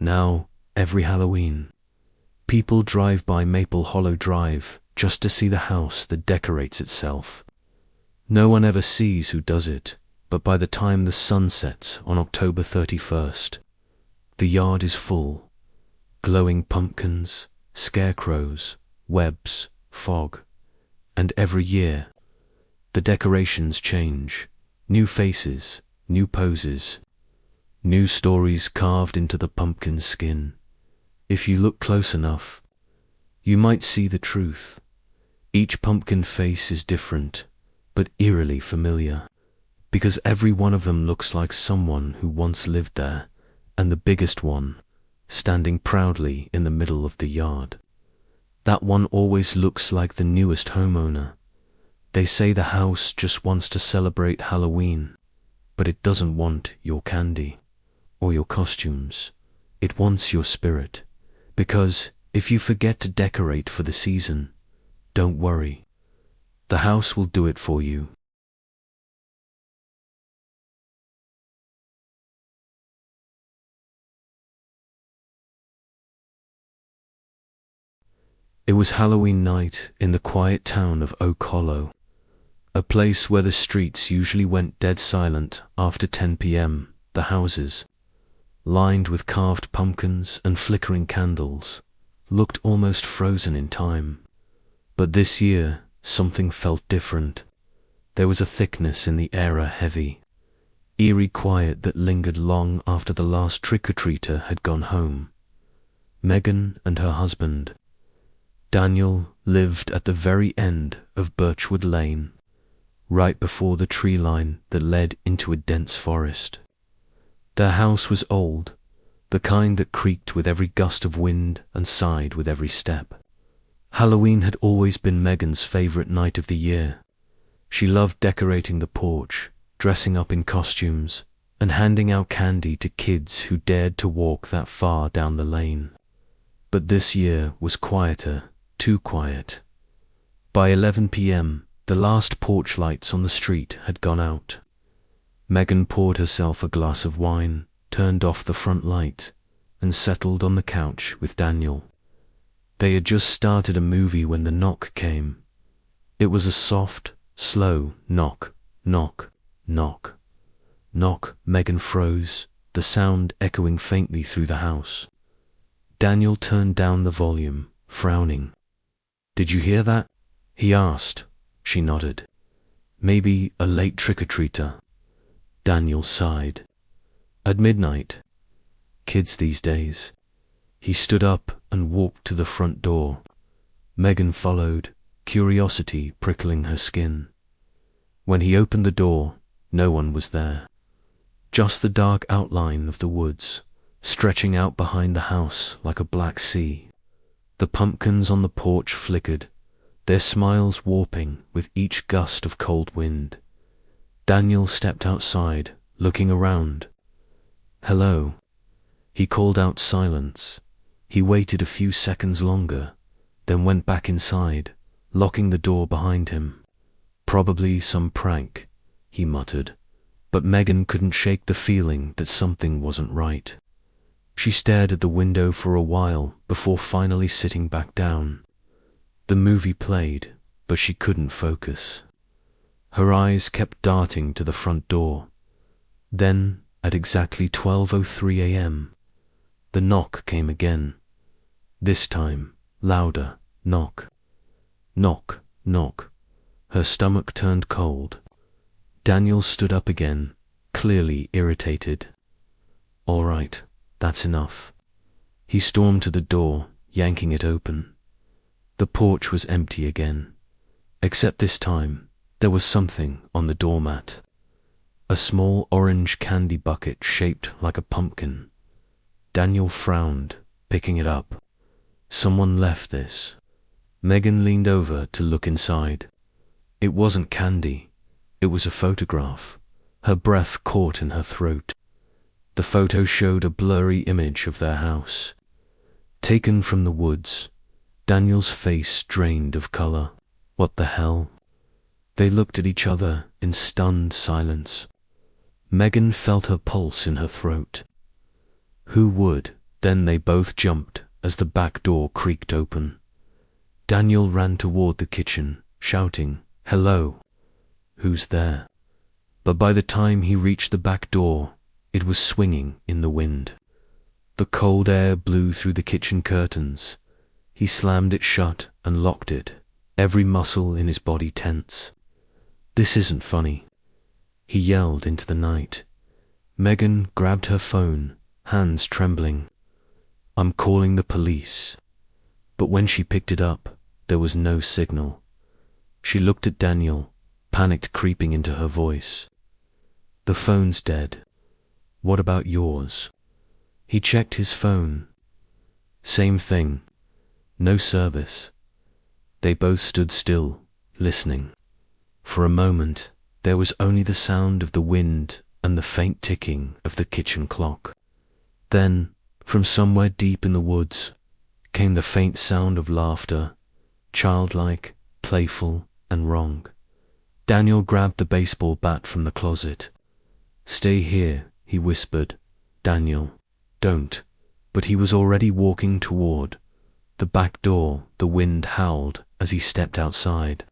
Now, every Halloween, people drive by Maple Hollow Drive just to see the house that decorates itself. No one ever sees who does it, but by the time the sun sets on October 31st, the yard is full. Glowing pumpkins, scarecrows, webs, fog. And every year, the decorations change. New faces, new poses, new stories carved into the pumpkin's skin. If you look close enough, you might see the truth. Each pumpkin face is different, but eerily familiar, because every one of them looks like someone who once lived there, and the biggest one, standing proudly in the middle of the yard. That one always looks like the newest homeowner. They say the house just wants to celebrate Halloween, but it doesn't want your candy or your costumes. It wants your spirit, because if you forget to decorate for the season, don't worry. The house will do it for you. It was Halloween night in the quiet town of Oak Hollow, a place where the streets usually went dead silent after 10 p.m. The houses, lined with carved pumpkins and flickering candles, looked almost frozen in time. But this year, something felt different. There was a thickness in the air, a heavy, eerie quiet that lingered long after the last trick-or-treater had gone home. Megan and her husband, Daniel, lived at the very end of Birchwood Lane, right before the tree line that led into a dense forest. Their house was old, the kind that creaked with every gust of wind and sighed with every step. Halloween had always been Megan's favorite night of the year. She loved decorating the porch, dressing up in costumes, and handing out candy to kids who dared to walk that far down the lane. But this year was quieter, too quiet. By 11 p.m., the last porch lights on the street had gone out. Megan poured herself a glass of wine, turned off the front light, and settled on the couch with Daniel. They had just started a movie when the knock came. It was a soft, slow knock, knock, knock, knock. Megan froze, the sound echoing faintly through the house. Daniel turned down the volume, frowning. "Did you hear that?" he asked. She nodded. "Maybe a late trick-or-treater." Daniel sighed. "At midnight. Kids these days." He stood up and walked to the front door. Megan followed, curiosity prickling her skin. When he opened the door, no one was there. Just the dark outline of the woods, stretching out behind the house like a black sea. The pumpkins on the porch flickered, their smiles warping with each gust of cold wind. Daniel stepped outside, looking around. "Hello." He called out silence. He waited a few seconds longer, then went back inside, locking the door behind him. "Probably some prank," he muttered, but Megan couldn't shake the feeling that something wasn't right. She stared at the window for a while before finally sitting back down. The movie played, but she couldn't focus. Her eyes kept darting to the front door. Then, at exactly 12:03 a.m., the knock came again. This time, louder. Knock. Knock, knock. Her stomach turned cold. Daniel stood up again, clearly irritated. All right, that's enough. He stormed to the door, yanking it open. The porch was empty again, except this time there was something on the doormat. A small orange candy bucket shaped like a pumpkin. Daniel frowned, picking it up. Someone left this. Megan leaned over to look inside. It wasn't candy. It was a photograph. Her breath caught in her throat. The photo showed a blurry image of their house. Taken from the woods, Daniel's face drained of color. What the hell? They looked at each other in stunned silence. Megan felt her pulse in her throat. Who would? Then they both jumped as the back door creaked open. Daniel ran toward the kitchen, shouting, "Hello? Who's there?" But by the time he reached the back door, it was swinging in the wind. The cold air blew through the kitchen curtains. He slammed it shut and locked it, every muscle in his body tense. "This isn't funny," he yelled into the night. Megan grabbed her phone, hands trembling. "I'm calling the police." But when she picked it up, there was no signal. She looked at Daniel, panic creeping into her voice. "The phone's dead. What about yours?" He checked his phone. Same thing. No service. They both stood still, listening. For a moment, there was only the sound of the wind and the faint ticking of the kitchen clock. Then, from somewhere deep in the woods, came the faint sound of laughter, childlike, playful, and wrong. Daniel grabbed the baseball bat from the closet. "Stay here," he whispered. "Daniel, don't." But he was already walking toward the back door. The wind howled as he stepped outside,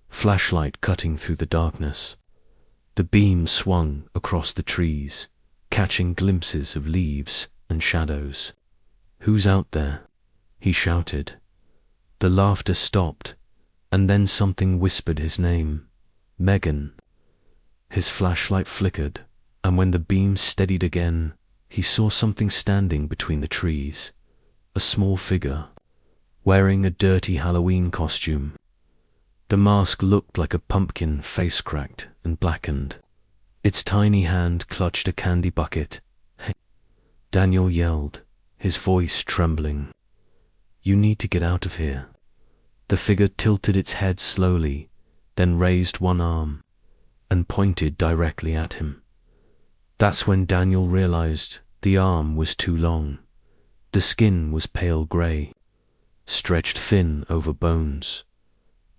flashlight cutting through the darkness. The beam swung across the trees, catching glimpses of leaves and shadows. "Who's out there?" he shouted. The laughter stopped, and then something whispered his name. "Megan." His flashlight flickered, and when the beam steadied again, he saw something standing between the trees. A small figure, wearing a dirty Halloween costume. The mask looked like a pumpkin, face cracked and blackened. Its tiny hand clutched a candy bucket. "Hey!" Daniel yelled, his voice trembling. "You need to get out of here." The figure tilted its head slowly, then raised one arm and pointed directly at him. That's when Daniel realized the arm was too long. The skin was pale gray, stretched thin over bones.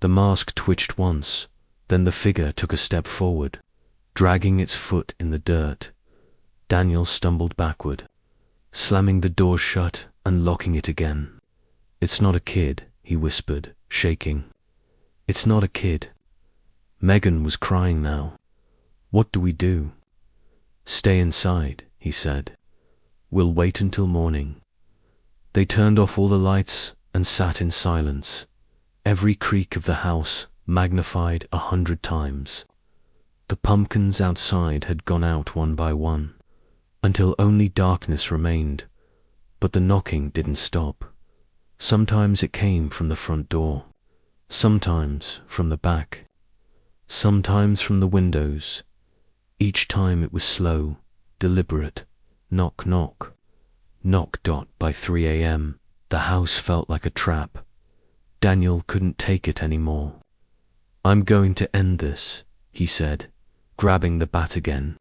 The mask twitched once, then the figure took a step forward, dragging its foot in the dirt. Daniel stumbled backward, slamming the door shut and locking it again. "It's not a kid," he whispered, shaking. "It's not a kid." Megan was crying now. "What do we do?" "Stay inside," he said. "We'll wait until morning." They turned off all the lights and sat in silence, every creak of the house magnified 100 times. The pumpkins outside had gone out one by one, until only darkness remained, but the knocking didn't stop. Sometimes it came from the front door, sometimes from the back, sometimes from the windows. Each time it was slow, deliberate. Knock, knock. Knock. By 3 a.m., the house felt like a trap. Daniel couldn't take it anymore. "I'm going to end this," he said, grabbing the bat again.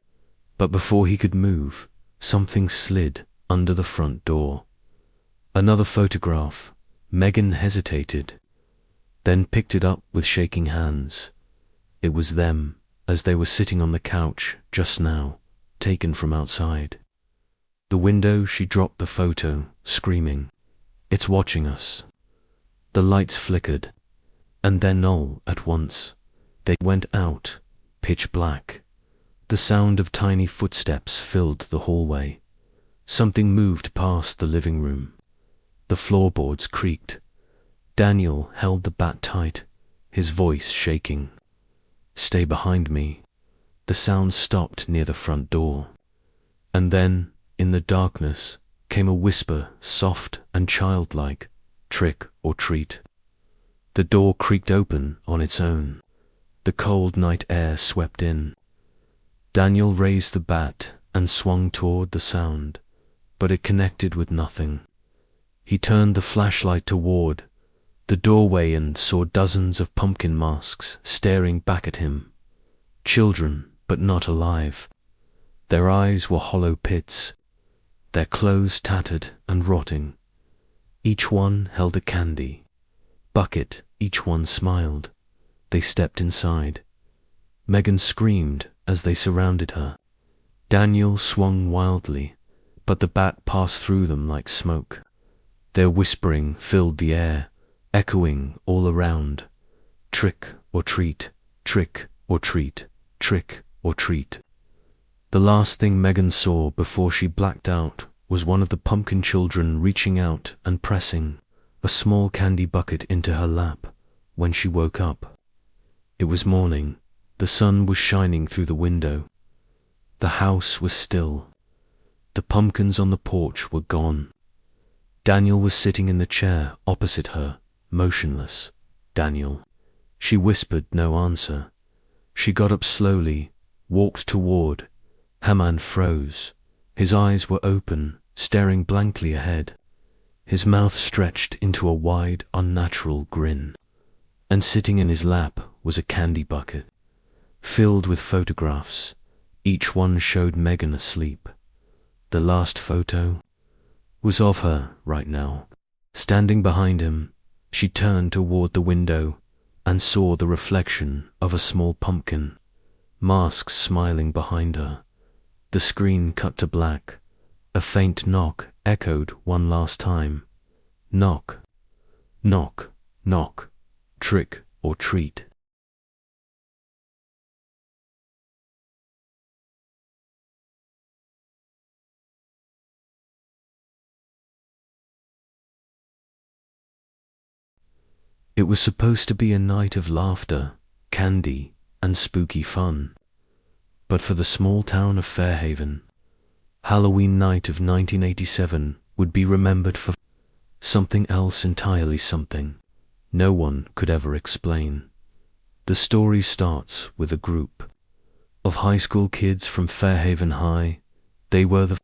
But before he could move, something slid under the front door. Another photograph. Megan hesitated, then picked it up with shaking hands. It was them, as they were sitting on the couch just now, taken from outside. The window, she dropped the photo, screaming, "It's watching us." The lights flickered, and then all at once, they went out, pitch black. The sound of tiny footsteps filled the hallway. Something moved past the living room. The floorboards creaked. Daniel held the bat tight, his voice shaking. "Stay behind me." The sound stopped near the front door. And then, in the darkness, came a whisper, soft and childlike, "Trick or treat." The door creaked open on its own. The cold night air swept in. Daniel raised the bat and swung toward the sound, but it connected with nothing. He turned the flashlight toward the doorway and saw dozens of pumpkin masks staring back at him. Children, but not alive. Their eyes were hollow pits, their clothes tattered and rotting. Each one held a candy bucket, each one smiled. They stepped inside. Megan screamed as they surrounded her. Daniel swung wildly, but the bat passed through them like smoke. Their whispering filled the air, echoing all around. Trick or treat, trick or treat, trick or treat. The last thing Megan saw before she blacked out was one of the pumpkin children reaching out and pressing a small candy bucket into her lap when she woke up. It was morning. The sun was shining through the window. The house was still. The pumpkins on the porch were gone. Daniel was sitting in the chair opposite her, motionless. "Daniel." She whispered no answer. She got up slowly, walked toward. Haman froze. His eyes were open, staring blankly ahead. His mouth stretched into a wide, unnatural grin. And sitting in his lap was a candy bucket, filled with photographs. Each one showed Megan asleep. The last photo was of her right now. Standing behind him, she turned toward the window and saw the reflection of a small pumpkin, masks smiling behind her. The screen cut to black. A faint knock echoed one last time. Knock, knock, knock, trick or treat. It was supposed to be a night of laughter, candy, and spooky fun. But for the small town of Fairhaven, Halloween night of 1987 would be remembered for something else entirely, something no one could ever explain. The story starts with a group of high school kids from Fairhaven High. They were the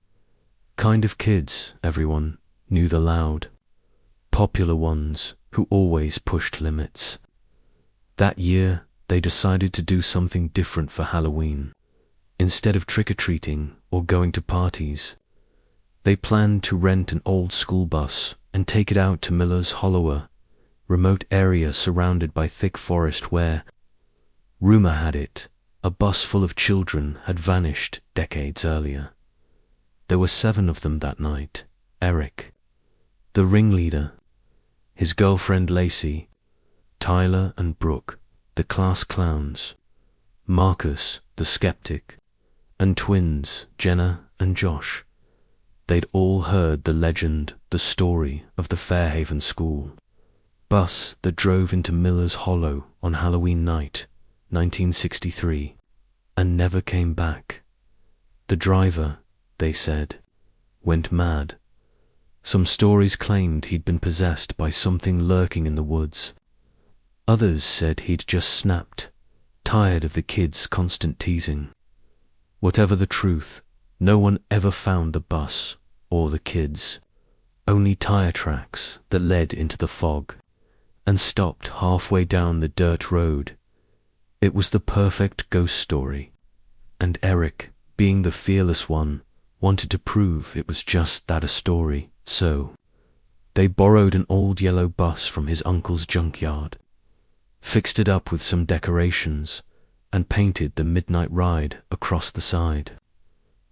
kind of kids everyone knew, the loud, popular ones who always pushed limits. That year, they decided to do something different for Halloween. Instead of trick-or-treating or going to parties, they planned to rent an old school bus and take it out to Miller's Hollow, a remote area surrounded by thick forest where, rumor had it, a bus full of children had vanished decades earlier. There were 7 of them that night. Eric, the ringleader, his girlfriend Lacey, Tyler and Brooke, the class clowns, Marcus, the skeptic, and twins Jenna and Josh. They'd all heard the legend, the story of the Fairhaven school bus that drove into Miller's Hollow on Halloween night, 1963, and never came back. The driver, they said, went mad. Some stories claimed he'd been possessed by something lurking in the woods. Others said he'd just snapped, tired of the kids' constant teasing. Whatever the truth, no one ever found the bus or the kids. Only tire tracks that led into the fog and stopped halfway down the dirt road. It was the perfect ghost story, and Eric, being the fearless one, wanted to prove it was just that, a story. So, they borrowed an old yellow bus from his uncle's junkyard, fixed it up with some decorations, and painted the midnight ride across the side.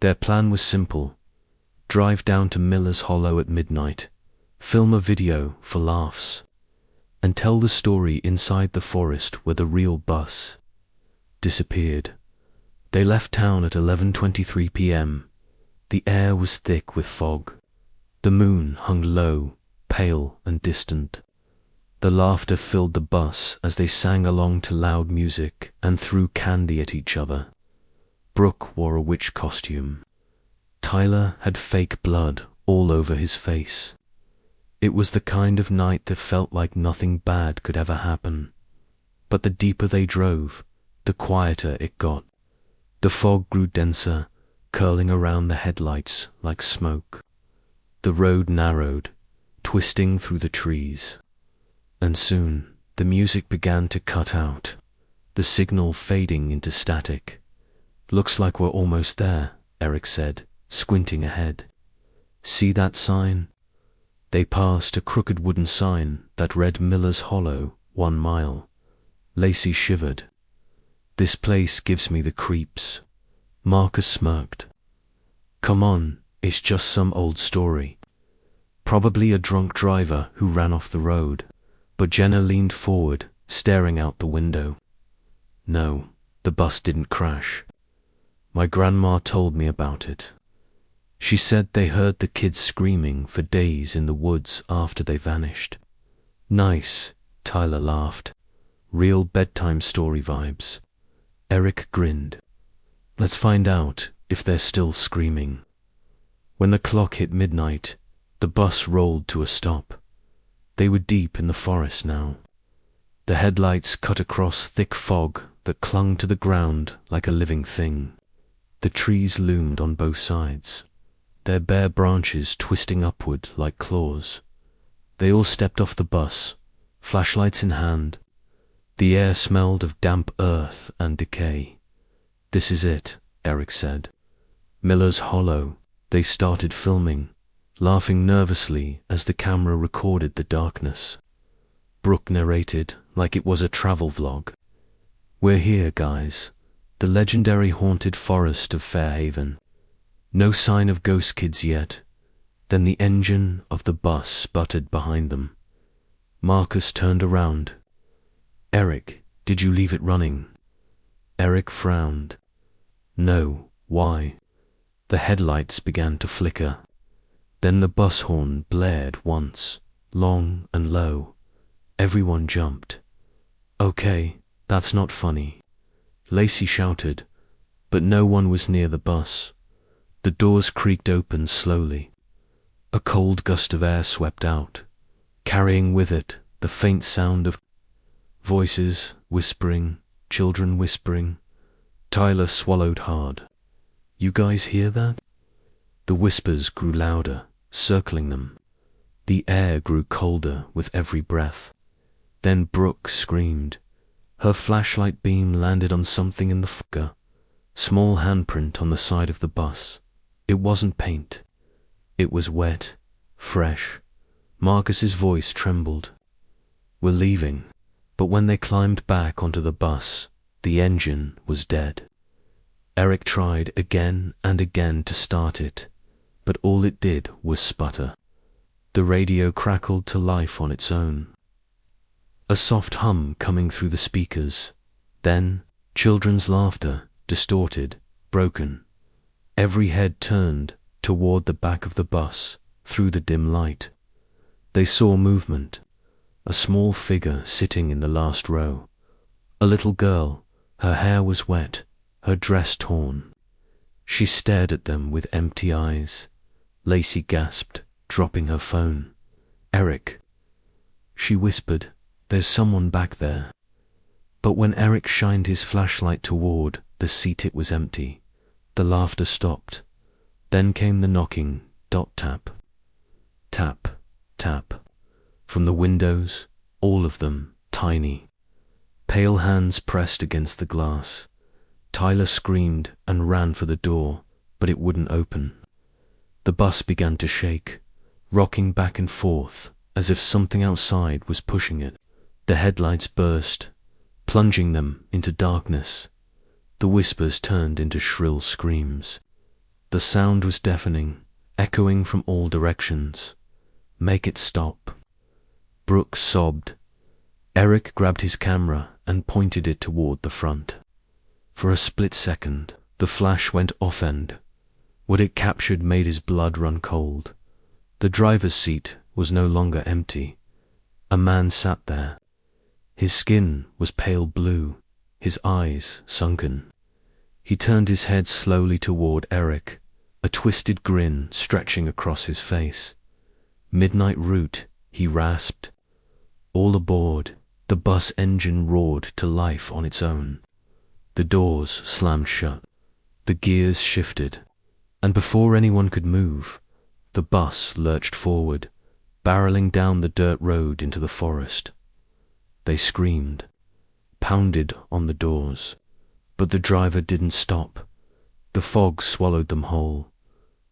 Their plan was simple: drive down to Miller's Hollow at midnight, film a video for laughs, and tell the story inside the forest where the real bus disappeared. They left town at 11:23 p.m. The air was thick with fog. The moon hung low, pale and distant. The laughter filled the bus as they sang along to loud music and threw candy at each other. Brooke wore a witch costume. Tyler had fake blood all over his face. It was the kind of night that felt like nothing bad could ever happen. But the deeper they drove, the quieter it got. The fog grew denser, curling around the headlights like smoke. The road narrowed, twisting through the trees. And soon, the music began to cut out, the signal fading into static. "Looks like we're almost there," Eric said, squinting ahead. "See that sign?" They passed a crooked wooden sign that read Miller's Hollow, 1 mile. Lacey shivered. "This place gives me the creeps." Marcus smirked. "Come on, it's just some old story. Probably a drunk driver who ran off the road." But Jenna leaned forward, staring out the window. "No, the bus didn't crash. My grandma told me about it. She said they heard the kids screaming for days in the woods after they vanished." "Nice," Tyler laughed. "Real bedtime story vibes." Eric grinned. "Let's find out if they're still screaming." When the clock hit midnight, the bus rolled to a stop. They were deep in the forest now. The headlights cut across thick fog that clung to the ground like a living thing. The trees loomed on both sides, their bare branches twisting upward like claws. They all stepped off the bus, flashlights in hand. The air smelled of damp earth and decay. "This is it," Eric said. "Miller's Hollow." They started filming, laughing nervously as the camera recorded the darkness. Brooke narrated like it was a travel vlog. "We're here, guys. The legendary haunted forest of Fairhaven. No sign of ghost kids yet." Then the engine of the bus sputtered behind them. Marcus turned around. "Eric, did you leave it running?" Eric frowned. "No, why?" The headlights began to flicker. Then the bus horn blared once, long and low. Everyone jumped. "Okay, that's not funny," Lacey shouted, but no one was near the bus. The doors creaked open slowly. A cold gust of air swept out, carrying with it the faint sound of voices whispering, children whispering. Tyler swallowed hard. "You guys hear that?" The whispers grew louder, circling them. The air grew colder with every breath. Then Brooke screamed. Her flashlight beam landed on something in the fog. Small handprint on the side of the bus. It wasn't paint. It was wet, fresh. Marcus's voice trembled. "We're leaving." But when they climbed back onto the bus, the engine was dead. Eric tried again and again to start it, but all it did was sputter. The radio crackled to life on its own. A soft hum coming through the speakers. Then, children's laughter, distorted, broken. Every head turned toward the back of the bus, through the dim light. They saw movement. A small figure sitting in the last row. A little girl. Her hair was wet, her dress torn. She stared at them with empty eyes. Lacey gasped, dropping her phone. "Eric." She whispered, "There's someone back there." But when Eric shined his flashlight toward the seat, it was empty. The laughter stopped. Then came the knocking, tap. Tap, tap. From the windows, all of them, tiny. Pale hands pressed against the glass. Tyler screamed and ran for the door, but it wouldn't open. The bus began to shake, rocking back and forth as if something outside was pushing it. The headlights burst, plunging them into darkness. The whispers turned into shrill screams. The sound was deafening, echoing from all directions. "Make it stop." Brooke sobbed. Eric grabbed his camera and pointed it toward the front. For a split second, the flash went off-end. What it captured made his blood run cold. The driver's seat, was no longer empty. A man sat there. His skin was pale blue, his eyes sunken. He turned his head slowly toward Eric, a twisted grin stretching across his face. "Midnight route," he rasped. "All aboard." The bus engine roared to life on its own. The doors slammed shut. The gears shifted. And before anyone could move, the bus lurched forward, barreling down the dirt road into the forest. They screamed, pounded on the doors, but the driver didn't stop. The fog swallowed them whole.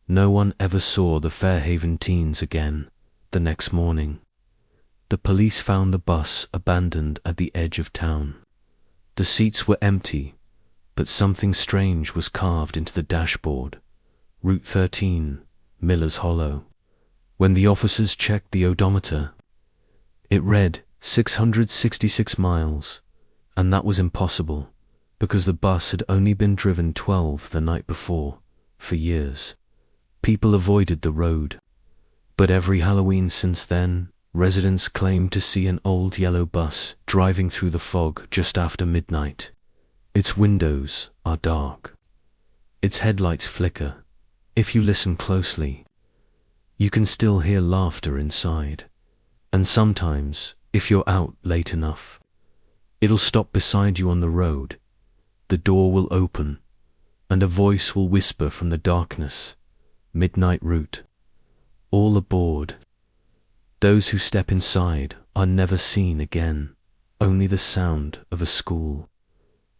No one ever saw the Fairhaven teens again the next morning. The police found the bus abandoned at the edge of town. The seats were empty, but something strange was carved into the dashboard. Route 13, Miller's Hollow. When the officers checked the odometer, it read 666 miles, and that was impossible, because the bus had only been driven 12 the night before, for years. People avoided the road, but every Halloween since then, residents claimed to see an old yellow bus driving through the fog just after midnight. Its windows are dark. Its headlights flicker. If you listen closely, you can still hear laughter inside. And sometimes, if you're out late enough, it'll stop beside you on the road. The door will open, and a voice will whisper from the darkness, "Midnight route. All aboard." Those who step inside are never seen again, only the sound of a school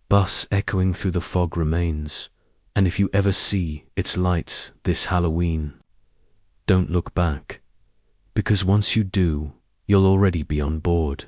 bus echoing through the fog remains, and if you ever see its lights this Halloween, don't look back, because once you do, you'll already be on board.